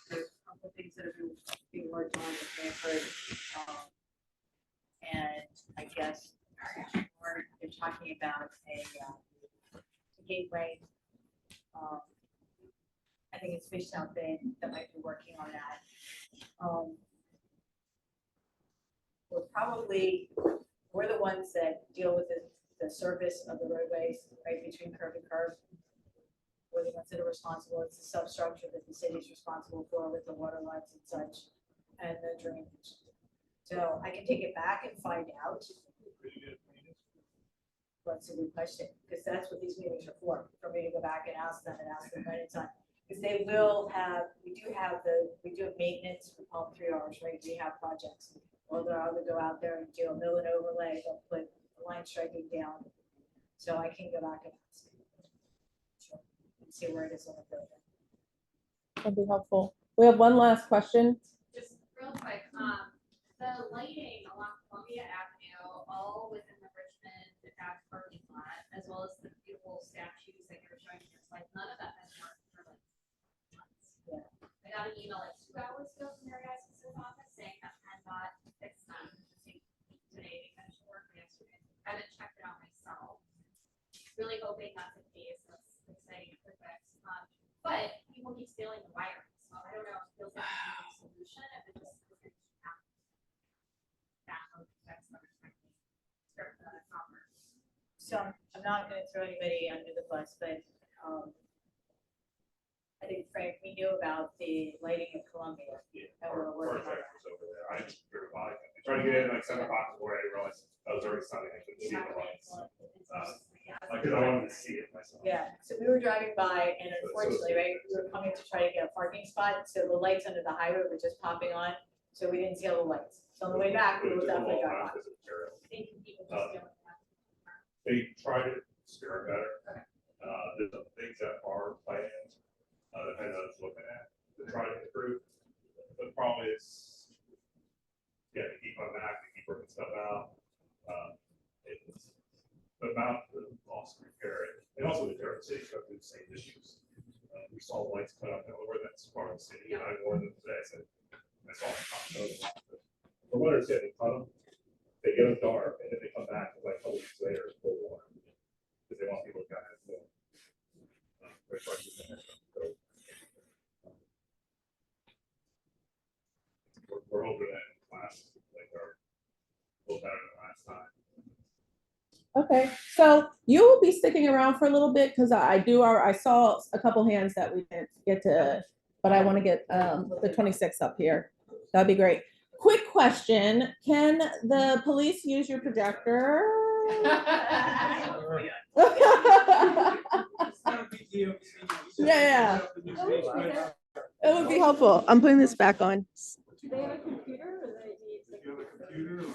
There's a couple of things that have been being worked on in Stanford. And I guess you're talking about a gateway. I think it's Fishtown that might be working on that. We're the ones that deal with the surface of the roadways, right between curb and curb. We're the ones that are responsible. It's the substructure that the city is responsible for with the water lines and such, and the drainage. So I can take it back and find out. That's a good question, because that's what these meetings are for me to go back and ask them ahead of time. Because they will have, we do have maintenance for Palm 3 R's, right? We have projects. Well, they'll either go out there and do a mill and overlay, they'll put the line striking down. So I can go back and ask. Sure. And see where it is on the building. That'd be helpful. We have one last question. Just real quick, the lighting along Columbia Avenue, all within the Richmond Ave parking lot, as well as the beautiful statues that you're showing us, like none of that has worked for like months. Yeah. I got an email like 2 hours ago from their guys' office saying that PennDOT fixed them today. They finished work yesterday. I haven't checked it out myself. Really hoping that's the case. That's exciting and perfect. But people keep stealing the wiring, so I don't know. It feels like a solution if it just isn't happening. So I'm not gonna throw anybody under the bus, but I think Frank, we knew about the lighting in Columbia. That we're working on. I just driven by. I tried to get in like 7 o'clock before I realized I was already starting. I couldn't see the lights. Because I wanted to see it myself. Yeah, so we were driving by and unfortunately, right, we were coming to try to get a parking spot, so the lights under the highway were just popping on. So we didn't see all the lights. So on the way back, we will definitely drive by. Think people just don't have. They try to steer it better. There's some things that are planned, that PennDOT is looking at to try to improve. The problem is, yeah, to keep on back, to keep working stuff out. It's the amount of loss repair, and also the different cities go through the same issues. We saw lights cut up everywhere, that's part of the city, and I warned them today, I said, I saw them. From what I said, they cut them, they go dark, and then they come back like a couple weeks later, it's full water. Because they want people to kind of. We're hoping that class, like, are a little better than last time. Okay, so you will be sticking around for a little bit because I saw a couple hands that we didn't get to, but I want to get the 26th up here. That'd be great. Quick question, can the police use your projector? Yeah. It would be helpful. I'm putting this back on. Do they have a computer or they need? Do you have a computer or?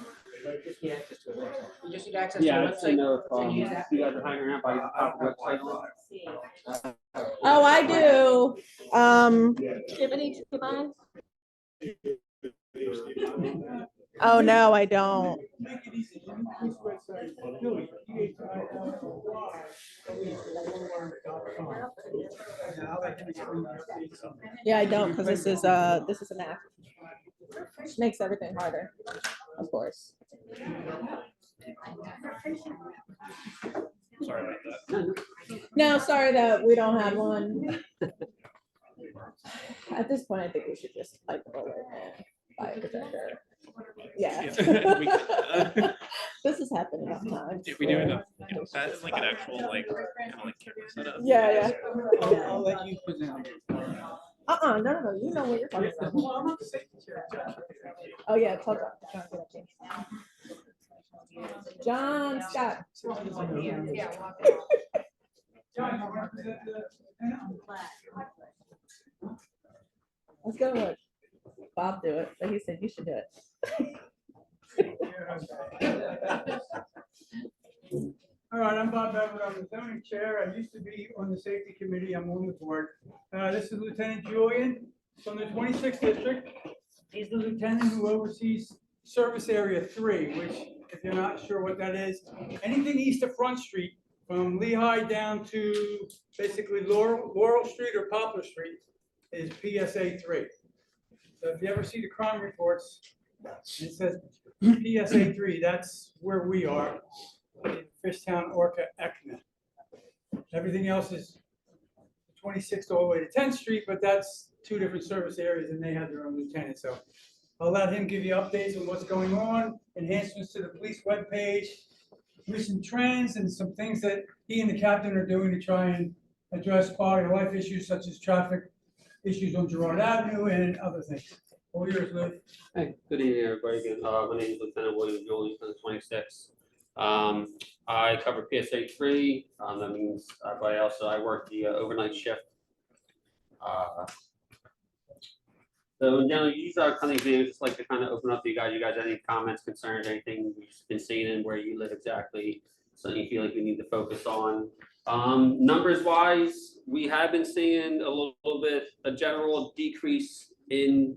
You just need access to a website. You just need access to Yeah, a I'd say website. no, So you use that. you guys are hanging around by the website. Oh, I do. Tiffany, do you mind? Oh, no, I don't. Yeah, I don't, because this is an app. Which makes everything harder, of course. Sorry about that. No, sorry that we don't have one. At this point, I think we should just like roll it and buy a projector. Yeah. This has happened enough times. If we do enough, that like an actual like kind of like camera setup. Yeah. I'll let you present. No, you know what you're talking about. Oh, yeah, talk about John Scott. Let's go with Bob do it, but he said you should do it. All right, I'm Bob Beverly, I'm the zoning chair. I used to be on the safety committee, I'm on the board. This is Lieutenant Giulian from the 26th district. He's the lieutenant who oversees Service Area 3, which, if you're not sure what that is, anything east of Front Street, from Lehigh down to basically Laurel Street or Poplar Street, is PSA 3. So if you ever see the crime reports, it says PSA 3, that's where we are. In Fishtown, Orca, Ekna. Everything else is 26th all the way to 10th Street, but that's two different service areas and they have their own lieutenant. So I'll let him give you updates on what's going on, enhancements to the police webpage, recent trends, and some things that he and the captain are doing to try and address quality of life issues such as traffic issues on Girard Avenue and other things. All yours, Lou. Hey, good evening, everybody. Again, my name is Lieutenant William Giulian from the 26th. I cover PSA 3. That means I work the overnight shift. So in general, these are kind of videos just like to kind of open up to you guys. You guys have any comments, concerns, anything you've been seeing and where you live exactly, something you feel like we need to focus on. Numbers wise, we have been seeing a little bit a general decrease in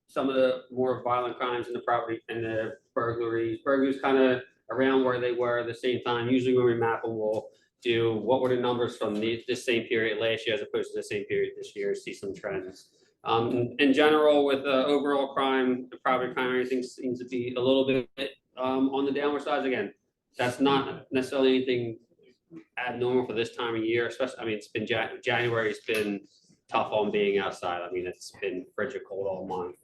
some of the more violent crimes in the property and the burglaries. Burglaries kind of around where they were at the same time. Usually when we map them, we'll do what were the numbers from this same period last year as opposed to the same period this year, see some trends. In general, with overall crime, the property crime, everything seems to be a little bit on the downward side. Again, that's not necessarily anything abnormal for this time of year, especially, I mean, it's been January's been tough on being outside. I mean, it's been frigid cold all month.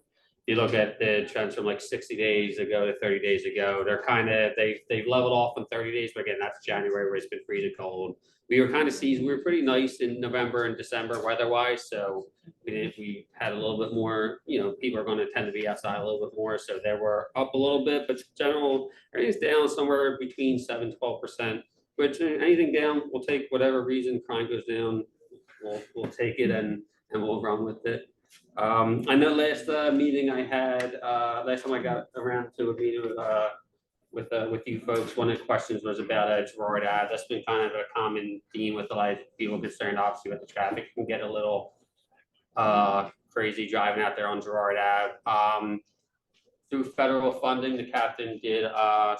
You look at the trends from like 60 days ago to 30 days ago, they're kind of, they've leveled off in 30 days, but again, that's January where it's been freezing cold. We were kind of we were pretty nice in November and December weather-wise, so we had a little bit more, you know, people are going to tend to be outside a little bit more, so they were up a little bit, but in general, everything's down somewhere between 7-12%, which anything down, we'll take whatever reason crime goes down, we'll take it and we'll run with it. I know last meeting I had, last time I got around to a meeting with you folks, one of the questions was about Gerard Ave. That's been kind of a common theme with a lot of people concerned, obviously, with the traffic can get a little crazy driving out there on Gerard Ave. Through federal funding, the captain did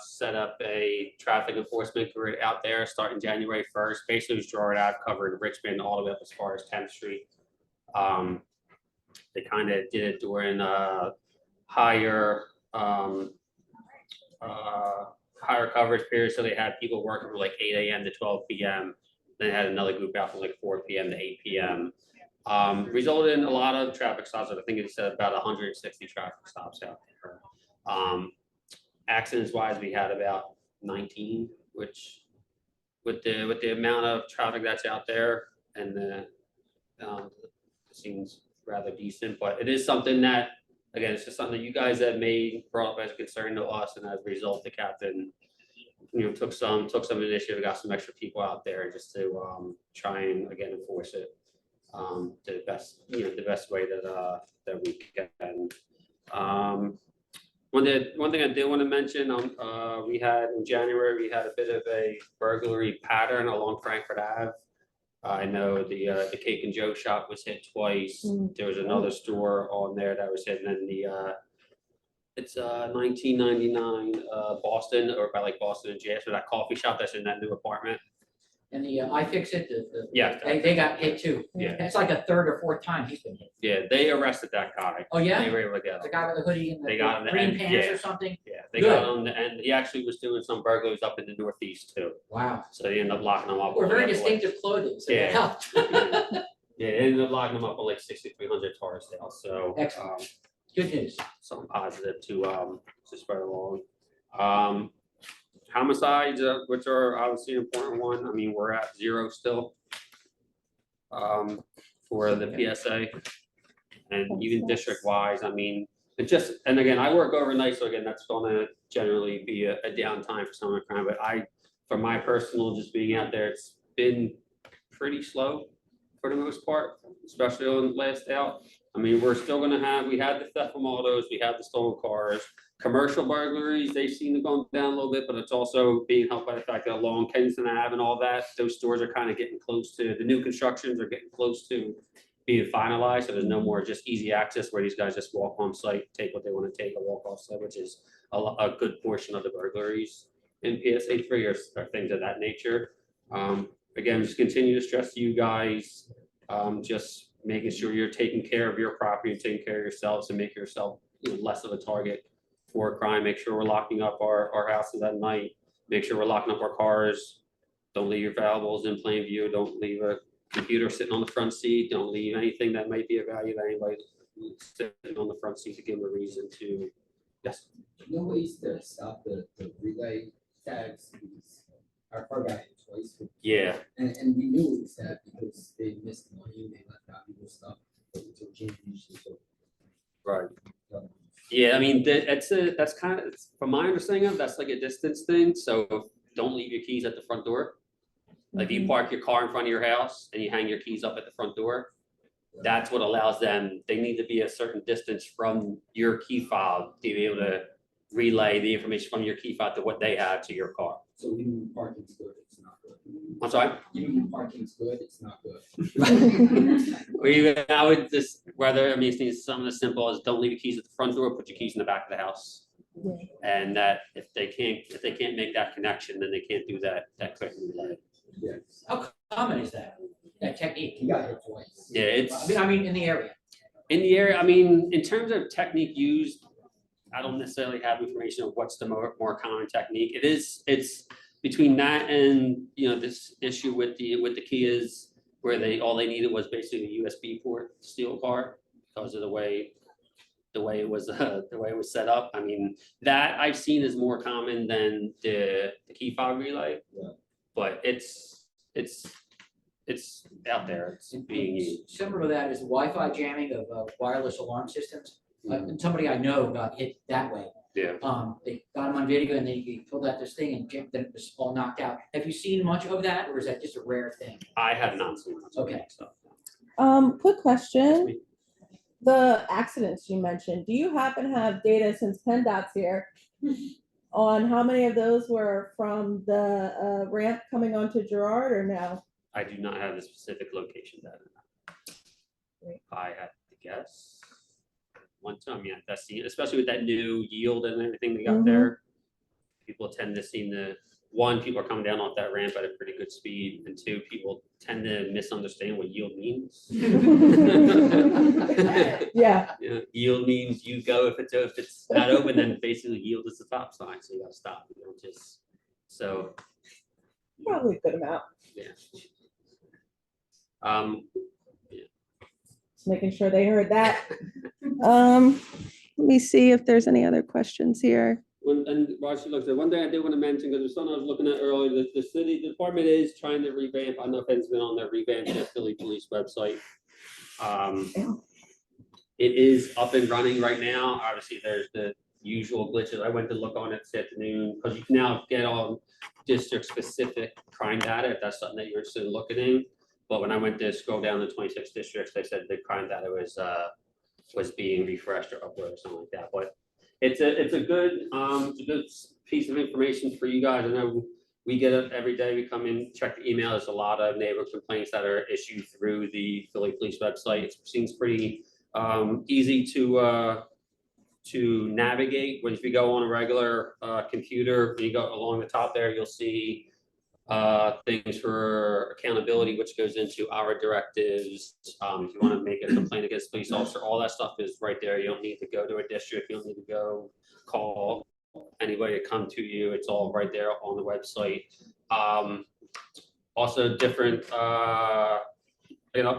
set up a traffic enforcement grid out there starting January 1st. Basically, it was Gerard Ave covered Richmond all the way up as far as 10th Street. They kind of did it during higher coverage period, so they had people working from like 8 a.m. to 12 p.m. Then they had another group out from like 4 p.m. to 8 p.m. Resulted in a lot of traffic stops. I think it said about 160 traffic stops out there. Accidents wise, we had about 19, which with the amount of traffic that's out there, and the seems rather decent. But it is something that, again, it's just something that you guys have brought up as a concern to us, and as a result, the captain, took some initiative, got some extra people out there just to try and again enforce it to the best way that we can. One thing I did want to mention, we had in January, we had a bit of a burglary pattern along Frankfurt Ave. I know the Cake and Joe shop was hit twice. There was another store on there that was hit, and then it's 1999 Boston, or by like Boston and JS, or that coffee shop that's in that new apartment. And the iFixit, Yeah. they got hit too. Yeah. It's like a third or fourth time he's been hit. Yeah, they arrested that guy. Oh, yeah? They were able to get The him. guy with the hoodie and They got him, the green and- pants yeah. or something? Yeah, they Good. got him, and he actually was doing some burglaries up in the Northeast too. Wow. So they ended up locking him up. We're very on, like, distinctive clothing, so Yeah. that helped. Yeah, they ended up locking him up on like 6,300 Torresdale. So Excellent. Good news. something positive to spread along. Homicides, which are obviously an important one. I mean, we're at 0 still for the PSA, and even district wise. I mean, it just, and again, I work overnight, so again, that's going to generally be a downtime for some of the crime. But for my personal, just being out there, it's been pretty slow for the most part, especially on the last out. I mean, we're still going to have, we had the theft from autos, we had the stolen cars. Commercial burglaries, they seem to go down a little bit, but it's also being helped by the fact that along Kensington Ave and all that, those stores are kind of getting close to, the new constructions are getting close to being finalized. So there's no more just easy access where these guys just walk on site, take what they want to take, and walk off site, which is a good portion of the burglaries in PSA 3 or things of that nature. Again, just continue to stress to you guys, just making sure you're taking care of your property and taking care of yourselves, and make yourself less of a target for crime. Make sure we're locking up our houses at night. Make sure we're locking up our cars. Don't leave your valuables in plain view. Don't leave a computer sitting on the front seat. Don't leave anything that might be of value to anybody sitting on the front seat to give them a reason to. Yes. No ways to stop the relay tags. Our car got hit twice. Yeah. And we knew it was that because they missed money, they left out people's stuff. So change usually, so. Right. Yeah, I mean, that's kind of, from my understanding of, that's like a distance thing. So don't leave your keys at the front door. Like you park your car in front of your house and you hang your keys up at the front door. That's what allows them, they need to be a certain distance from your key fob to be able to relay the information from your key fob to what they have to your car. So even parking's good, it's not good. I'm sorry? Even parking's good, it's not good. Or even, I would just, it's something as simple as don't leave your keys at the front door, put your keys in the back of the house. And that if they can't make that connection, then they can't do that quick relay. Yeah. How common is that technique? He got hit twice. Yeah, it's. I mean, in the area. In the area, I mean, in terms of technique used, I don't necessarily have information of what's the more common technique. It's between that and, this issue with the Kias, where all they needed was basically a USB port to steal a car because of the way it was set up. I mean, that I've seen is more common than the key fob relay. Yeah. But it's out there. It's being used. Similar to that is Wi-Fi jamming of wireless alarm systems. And somebody I know got hit that way. Yeah. They got him on video and they pulled out this thing and then it was all knocked out. Have you seen much of that, or is that just a rare thing? I have not seen much. Okay. So. Quick question. the accidents you mentioned, do you happen to have data, since PennDOT's here, on how many of those were from the ramp coming onto Girard or no? I do not have the specific location data. Great. I have to guess. One time, yeah, that's the, especially with that new yield and everything they got there. People tend to seem to, one, people are coming down off that ramp at a pretty good speed, and two, people tend to misunderstand what yield means. Yeah. Yeah, yield means you go, if it's not open, then basically yield is the stop sign, so you gotta stop, you don't just, so, Probably a good amount. yeah. Just making sure they heard that. Let me see if there's any other questions here. And Roger, look, the one thing I did want to mention, because there's something I was looking at earlier, the city department is trying to revamp, I don't know if it's been on their revamp, their Philly Police website. It is up and running right now. Obviously, there's the usual glitches. I went to look on it this afternoon, because you can now get all district-specific crime data, if that's something that you're still looking in. But when I went to scroll down the 26 districts, they said the crime data was being refreshed or uploaded or something like that. But it's a good piece of information for you guys. I know we get it every day. We come in, check the email. There's a lot of neighborhood complaints that are issued through the Philly Police website. It seems pretty easy to navigate. When if you go on a regular computer, you go along the top there, you'll see things for accountability, which goes into our directives. If you want to make a complaint against a police officer, all that stuff is right there. You don't need to go to a district. You don't need to go call anybody to come to you. It's all right there on the website. Also different,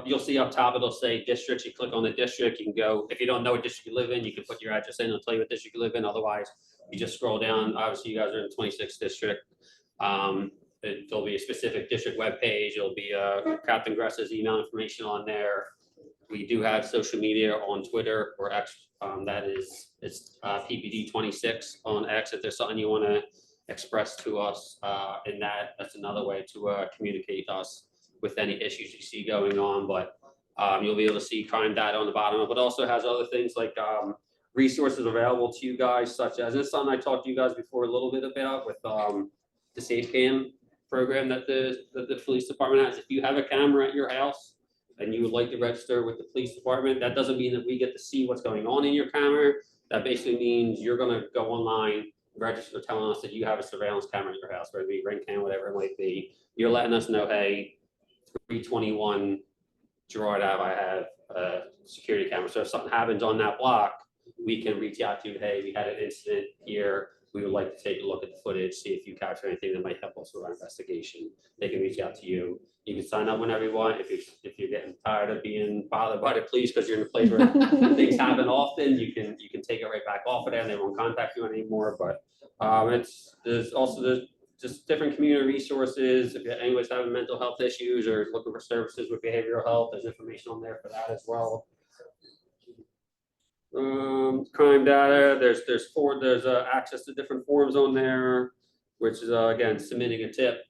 you'll see up top, it'll say districts. You click on the district, you can go, if you don't know what district you live in, you can put your address in, it'll tell you what district you live in. Otherwise, you just scroll down. Obviously, you guys are in the 26th district. There'll be a specific district webpage. It'll be Captain Gress's email information on there. We do have social media on Twitter or X. It's PPD26 on X. If there's something you want to express to us in that's another way to communicate us with any issues you see going on. But you'll be able to see crime data on the bottom of it. It also has other things like resources available to you guys, such as, this something I talked to you guys before a little bit about with the Safe Cam program that the police department has. If you have a camera at your house and you would like to register with the police department, that doesn't mean that we get to see what's going on in your camera. That basically means you're gonna go online, register telling us that you have a surveillance camera at your house, whether it be ring cam, whatever it might be. You're letting us know, hey, 321 Girard Ave, I have a security camera. So if something happens on that block, we can reach out to you, hey, we had an incident here. We would like to take a look at the footage, see if you capture anything that might help us with our investigation. They can reach out to you. You can sign up whenever you want. If you're getting tired of being bothered by the police because you're in a place where things happen often, you can take it right back off of there and they won't contact you anymore. But there's also just different community resources. If anybody's having mental health issues or looking for services with behavioral health, there's information on there for that as well. Crime data, there's access to different forms on there, which is again submitting a tip,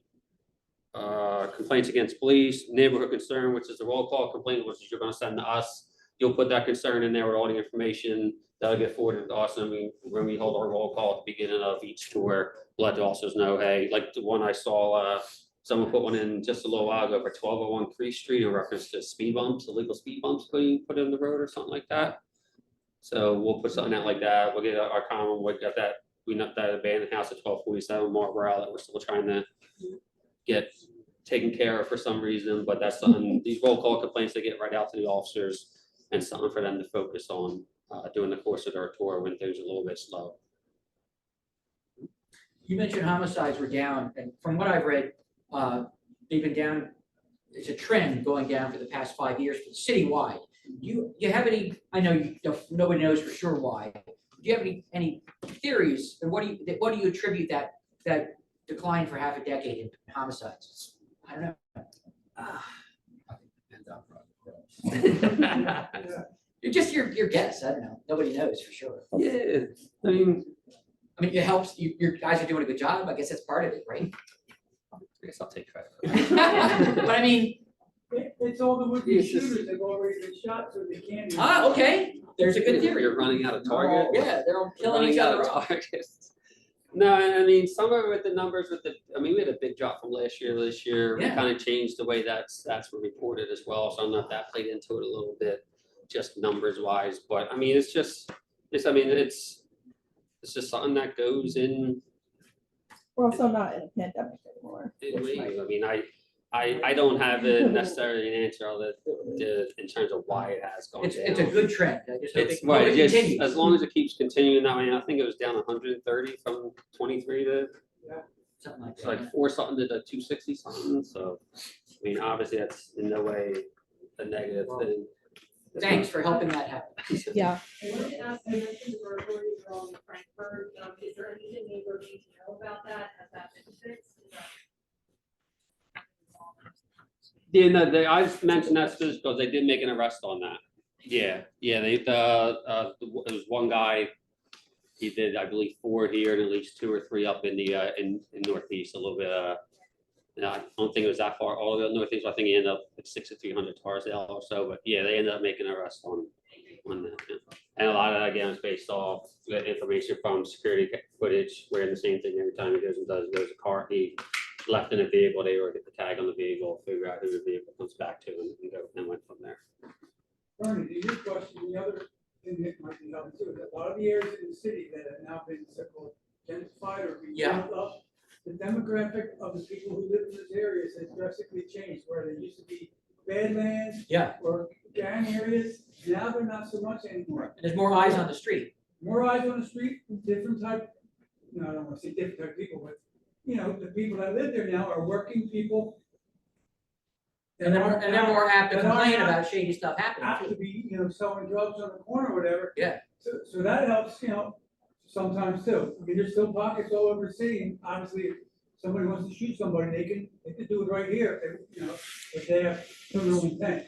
complaints against police, neighborhood concern, which is the roll call complaint, which is you're going to send to us. You'll put that concern in there with all the information that'll get forwarded to us, and when we hold our roll call at the beginning of each tour, we'll let the officers know, hey, like the one I saw, someone put one in just a little while ago for 1201 Creek Street in reference to speed bumps, illegal speed bumps put in the road or something like that. So we'll put something out like that. We'll get our common, we got that, we know that abandoned house at 1247 Marlboro that we're still trying to get taken care of for some reason, but that's something, these roll call complaints, they get right out to the officers and something for them to focus on during the course of their tour when things are a little bit slow. You mentioned homicides were down, and from what I've read, they've been down, it's a trend going down for the past 5 years, but citywide. Do you have any, I know nobody knows for sure why, do you have any theories, and what do you attribute that decline for half a decade in homicides? I don't know. You're just your guess, I don't know, nobody knows for sure. Yeah, I mean it helps, your guys are doing a good job, I guess that's part of it, right? I guess I'll take credit for that. But I mean, It's all the would-be It's just- shooters have already been shot, so they can't. Okay, there's a good theory. You're running out of target. Yeah, they're all killing Running each out other of off. targets. No, and I mean, some of it with the numbers with the, I mean, we had a big drop from last year. This year, we Yeah. kind of changed the way that stats were reported as well. So I don't know if that played into it a little bit, just numbers wise. But I mean, it's just, I mean, it's just something that goes in. We're also not in a pandemic anymore. In which waves. might- I mean, I don't have necessarily an answer on in terms of why it has gone down. It's a good trend. I just hope It's, it right, just, continues. as long as it keeps continuing, I mean, I think it was down 130 from 23 to, Something like it's that. like 4 something to the 260 something, so, I mean, obviously, that's in no way a negative thing. Thanks for helping that happen. Yeah. I wanted to ask, I mentioned the burglary from Frankfurt, is there anything neighbors need to know about that? Has that been fixed? Is that- Yeah, no, I just mentioned that just because they did make an arrest on that. Yeah, they, it was one guy, he did, I believe, 4 here and at least 2 or 3 up in the, in Northeast, a little bit, no, I don't think it was that far, all the way up Northeast, I think he ended up with 6,300 Tarsdale or so, but yeah, they ended up making an arrest on that. Yeah. And a lot of that, again, was based off the information from security footage, where the same thing every time he goes and does, there's a car, he left in a vehicle, they were get the tag on the vehicle, figure out who the vehicle comes back to and go, and went from there. Bernie, to your question, the other thing that might be helping too, is a lot of the areas in the city that have now been so-called gentrified or Yeah. rebuilt up, the demographic of the people who live in those areas has drastically changed, where they used to be badlands Yeah, or gang areas, now they're not so much anymore. and there's more eyes on the street. More eyes on the street, different type, no, I don't wanna say different type of people, but, you know, the people that live there now are working people. And they're more apt to that are complain not about shady stuff happening Have too. to be, you know, selling drugs on the corner or whatever. Yeah. So that helps, you know, sometimes too. I mean, there's still pockets all over the city, and obviously, if somebody wants to shoot somebody, they can do it right here, if, you know, if they have criminal intent.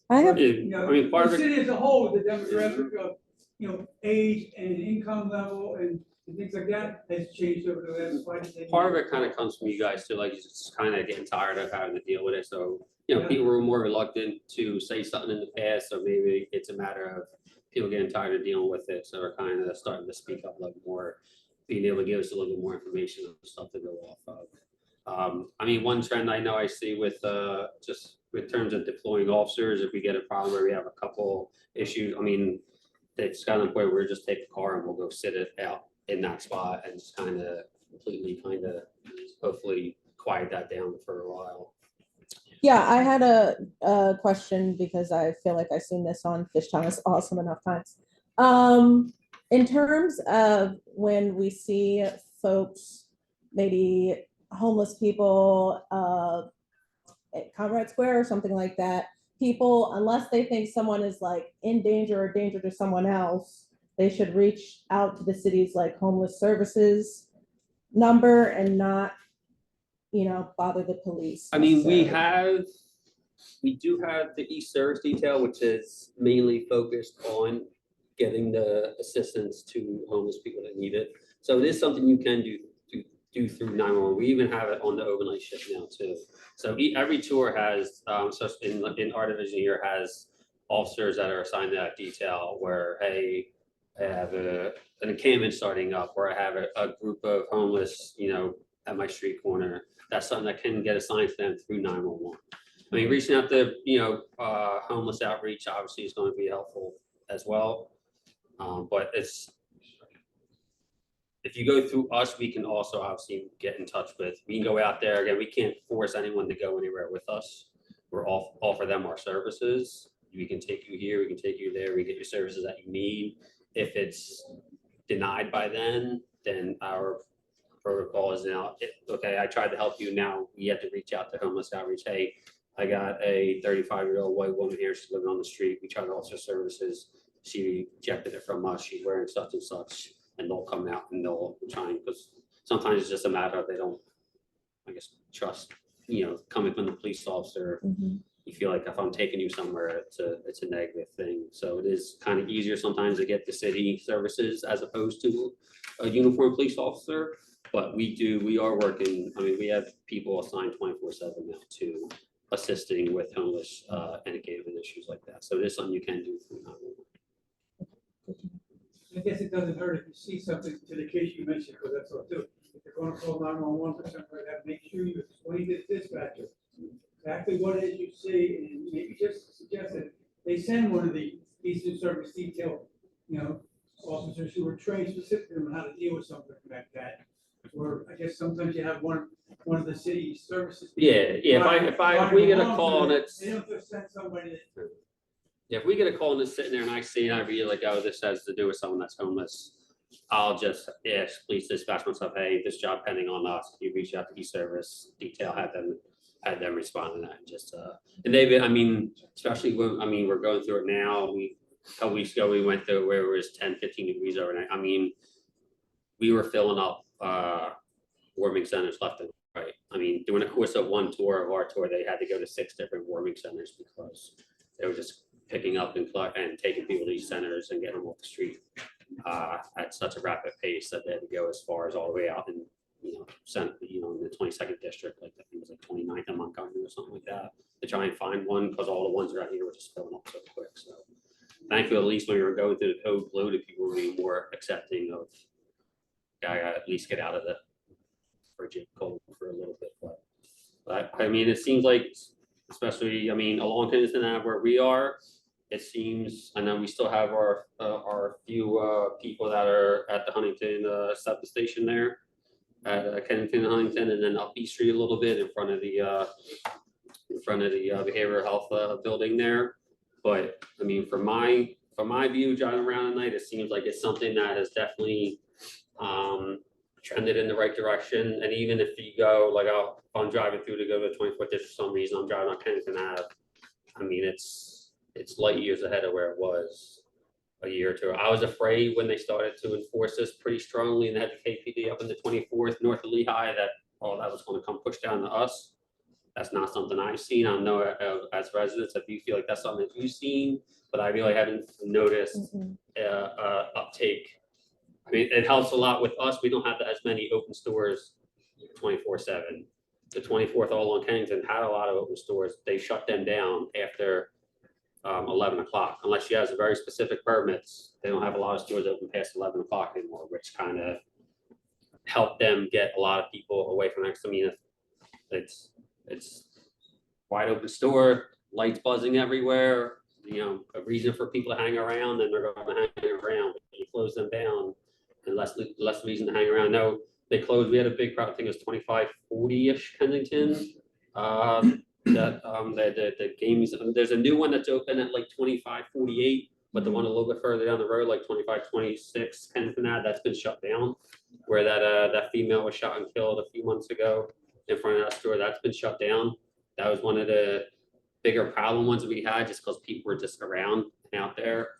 I have, Yeah, You know, I mean, part the of it, city as a whole, the demographic of, you know, age and income level and things like that has changed over the last 5 to 10 years. part of it kind of comes from you guys too, like, you're just kind of getting tired of having to deal with it, so, you know, Yeah. people were more reluctant to say something in the past, so maybe it's a matter of people getting tired of dealing with it, so they're kind of starting to speak up a little more, being able to give us a little bit more information and stuff to go off of. I mean, one trend I know I see with, just with terms of deploying officers, if we get a problem where we have a couple issues, I mean, it's kind of where we're just take a car and we'll go sit it out in that spot and just kind of completely hopefully quiet that down for a while. yeah, I had a question because I feel like I've seen this on Fishtown. It's awesome enough times. In terms of when we see folks, maybe homeless people, at Conrad Square or something like that, people, unless they think someone is like in danger or danger to someone else, they should reach out to the city's like homeless services number and not, you know, bother the police. I mean, we necessarily. do have the e-service detail, which is mainly focused on getting the assistance to homeless people that need it. So it is something you can do through 911. We even have it on the overnight shift now too. So every tour has, so in our division here has officers that are assigned to that detail where, hey, I have an encampment starting up, or I have a group of homeless, you know, at my street corner. That's something that can get assigned to them through 911. I mean, reaching out to, you know, homeless outreach obviously is going to be helpful as well. But if you go through us, we can also obviously get in touch with, we can go out there. Again, we can't force anyone to go anywhere with us. We're offer them our services. We can take you here, we can take you there, we get your services that you need. If it's denied by then our protocol is now, okay, I tried to help you, now we have to reach out to homeless outreach. Hey, I got a 35-year-old white woman here, she's living on the street. We tried to offer services. She rejected it from us. She's wearing such and such, and they'll come out and they'll try, because sometimes it's just a matter of they don't, I guess, trust, you know, coming from the police officer. You feel like if I'm taking you somewhere, it's a negative thing. So it is kind of easier sometimes to get the city services as opposed to a uniformed police officer. But we are working, I mean, we have people assigned 24/7 now too. assisting with homeless, and given issues like that. So it is something you can do through 911. I guess it doesn't hurt if you see something to the case you mentioned, because that's all too. If you're gonna call 911 for something like that, make sure you explain to the dispatcher exactly what it is you see, and maybe just suggest that they send one of the Eastern Service detail, officers who are trained specifically on how to deal with something like that. Or I guess sometimes you have one of the city services. Yeah, if we get a call and it's. They don't just send somebody that. If we get a call and it's sitting there and I see it, I'd be like, oh, this has to do with someone that's homeless. I'll just ask, please dispatch myself, hey, this job pending on us. Can you reach out to e-service detail, had them respond to that and just, and they've, I mean, especially when, I mean, we're going through it now. A couple weeks ago, we went through where it was 10, 15 degrees overnight. I mean, we were filling up, warming centers left and right. I mean, during the course of one tour of our tour, they had to go to 6 different warming centers because they were just picking up and taking people to these centers and getting them off the street at such a rapid pace that they had to go as far as all the way out in, in the 22nd district, like I think it was like 29th in Montgomery or something like that, to try and find one because all the ones around here were just filling up so quick. So thankfully, at least when we were going through the code blue, the people were being more accepting of, at least get out of the frigid cold for a little bit. But I mean, it seems like, especially, I mean, along Kingston Ave where we are, it seems, I know we still have our few people that are at the Huntington substation there at Kennington and Huntington, and then up East Street a little bit in front of the behavioral health building there. But I mean, from my view, driving around at night, it seems like it's something that has definitely trended in the right direction. And even if you go, like, if I'm driving through to go to the 24th district for some reason, I'm driving on Kennington Ave. I mean, it's light years ahead of where it was a year or two. I was afraid when they started to enforce this pretty strongly and had the KPD up in the 24th north of Lehigh that that was going to come push down to us. That's not something I've seen. I know as residents, if you feel like that's something that you've seen, but I really haven't noticed uptake. I mean, it helps a lot with us. We don't have as many open stores 24/7. The 24th all on Kennington had a lot of open stores. They shut them down after 11 o'clock. Unless you have very specific permits, they don't have a lot of stores open past 11 o'clock anymore, which kind of helped them get a lot of people away from next. I mean, it's wide open store, lights buzzing everywhere, a reason for people to hang around, and they're going to hang around. You close them down, and less reason to hang around. No, they closed. We had a big crowd. I think it was 25-40-ish Kensington. The games. There's a new one that's open at like 25-48, but the one a little bit further down the road, like 25-26 Kensington, that's been shut down. Where that female was shot and killed a few months ago in front of that store, that's been shut down. That was one of the bigger problem ones we had, just because people were just around and out there.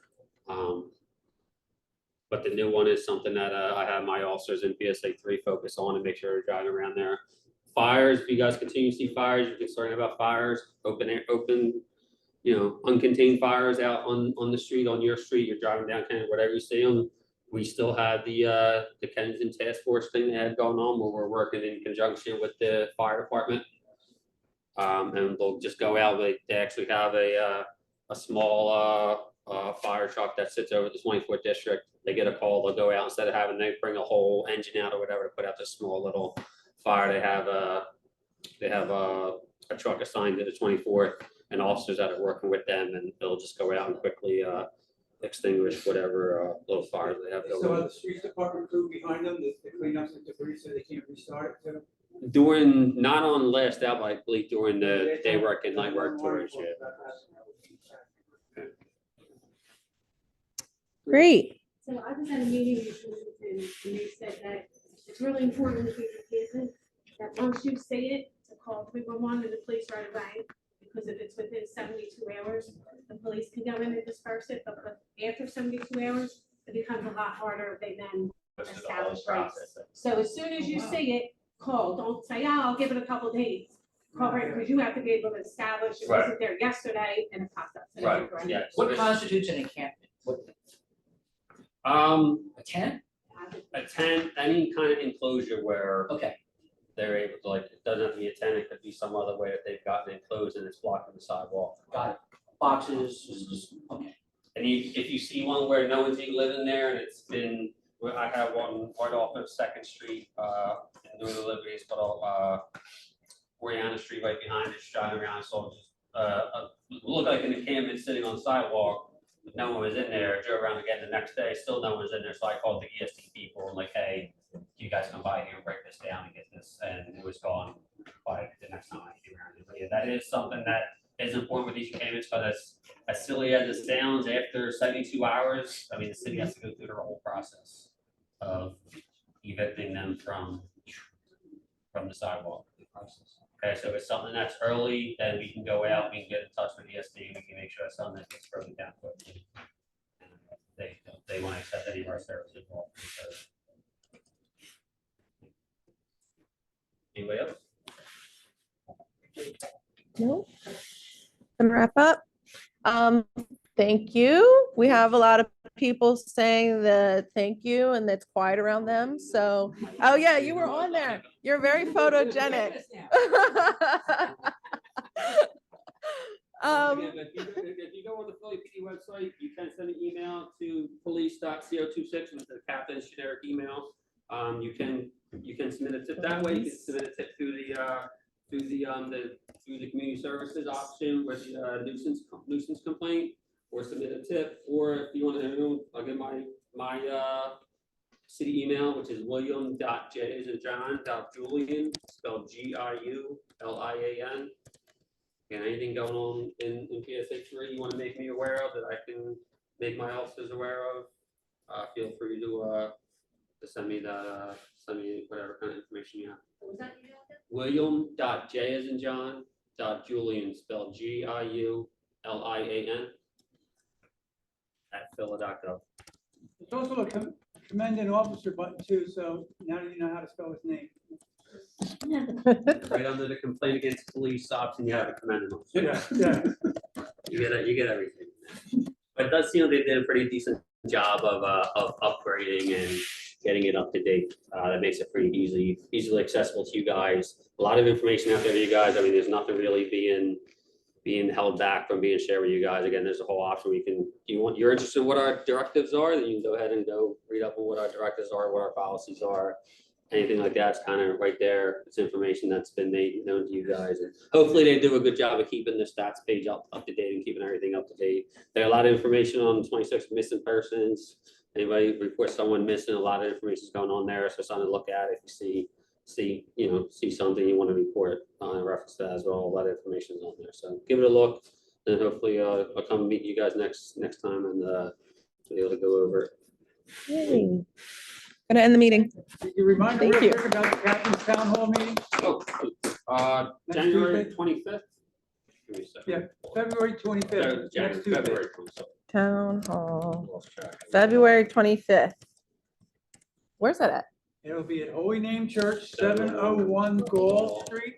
But the new one is something that I have my officers in PSA 3 focus on and make sure they're driving around there. Fires, if you guys continue to see fires, you're concerned about fires, open, uncontained fires out on the street, on your street, you're driving down Kennington, whatever you see them. We still have the Kensington Task Force thing they had going on, where we're working in conjunction with the fire department. And they'll just go out, they actually have a small fire truck that sits over the 24th district. They get a call, they'll go out, instead of having they bring a whole engine out or whatever to put out this small little fire, they have a truck assigned to the 24th and officers that are working with them, and they'll just go out and quickly extinguish whatever little fires they have going. So the street department crew behind them, the clean up the debris so they can't restart it too? Not on last out, but I believe during the day work and night work tours, yeah. Great. So I was at a meeting and they said that it's really important to your business, that once you see it, to call 311 to the police right away, because if it's within 72 hours, the police can go in and disperse it, but after 72 hours, it becomes a lot harder if they then establish rights. So as soon as you see it, call. Don't say, oh, I'll give it a couple days. Call right, because you have to be able to establish it wasn't there yesterday and it popped up today. Right, yeah. What constitutes an encampment? A tent? A tent, any kind of enclosure where. Okay. they're able to, like, it doesn't have to be a tenant, it could be some other way that they've gotten it closed and it's blocking the sidewalk. Got it. Boxes, just, okay. And if you see one where no one's even living there and it's been, I have one right off of Second Street, in New Liberties, but, Oriana Street right behind it, driving around, so just, looked like an encampment sitting on the sidewalk, but no one was in there. I drove around again the next day, still no one was in there, so I called the ESD people and like, hey, you guys come by here and break this down and get this, and it was gone by the next time I came around. But yeah, that is something that is important with these encampments, because as silly as it sounds, after 72 hours, I mean, the city has to go through their whole process of evicting them from the sidewalk process. Okay, so if it's something that's early, then we can go out, we can get in touch with ESD, we can make sure it's something that gets broken down quickly. They want to accept any of our services. Anybody else? No. Gonna wrap up. Thank you. We have a lot of people saying the thank you, and it's quiet around them. So, oh yeah, you were on there. You're very photogenic. If you go on the Philly PD website, you can send an email to police.co26, which is the captain's generic email. You can submit a tip that way. You can submit a tip through the community services option with the nuisance complaint, or submit a tip. Or if you want to know, I'll give my city email, which is william.j.Julian, spelled Giulian. And anything going on in PSH3 you want to make me aware of that I can make my officers aware of, feel free to send me whatever kind of information you have. What was that email? William.j as in John, .Julian, spelled Giulian at phila.gov. It's also a commend an officer button too, so now you know how to spell his name. Right under the complaint against police option, you have a commended officer. Yeah. You get everything. But it does seem they did a pretty decent job of upgrading and getting it up to date. That makes it pretty easily accessible to you guys. A lot of information out there to you guys. I mean, there's nothing really being held back from being shared with you guys. Again, there's a whole option where you're interested in what our directives are, then you can go ahead and go read up on what our directives are, what our policies are. Anything like that's kind of right there. It's information that's been made known to you guys, and hopefully they do a good job of keeping the stats page up to date and keeping everything up to date. There are a lot of information on 26 missing persons. Anybody report someone missing, a lot of information is going on there, so something to look at if you see something you want to report in reference to that as well. A lot of information is on there, so give it a look, and hopefully I'll come meet you guys next time and be able to go over it. Yay. Gonna end the meeting. You remind me Thank real you. quick about the captain's town hall meeting? Next January Tuesday? 25th? Yeah, February 25th. Next Tuesday. February 25th. Town Hall, February 25th. Where's that at? It'll be at Holy Name Church, 701 Gall Street.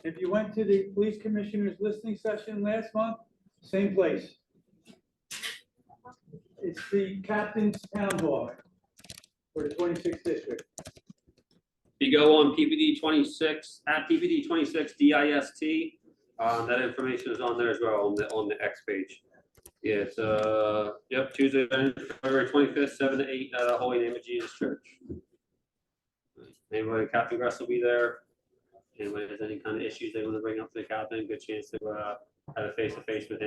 If you went to the police commissioner's listening session last month, same place. It's the captain's town hall for the 26th district. If you go on PPD 26 at PPD 26 DIST, that information is on there as well on the X page. Yeah, it's Tuesday, February 25th, 7 to 8 at Holy Name of Jesus Church. Anybody, Captain Gress will be there. Anybody has any kind of issues they want to bring up to the captain, good chance to have a face-to-face with him.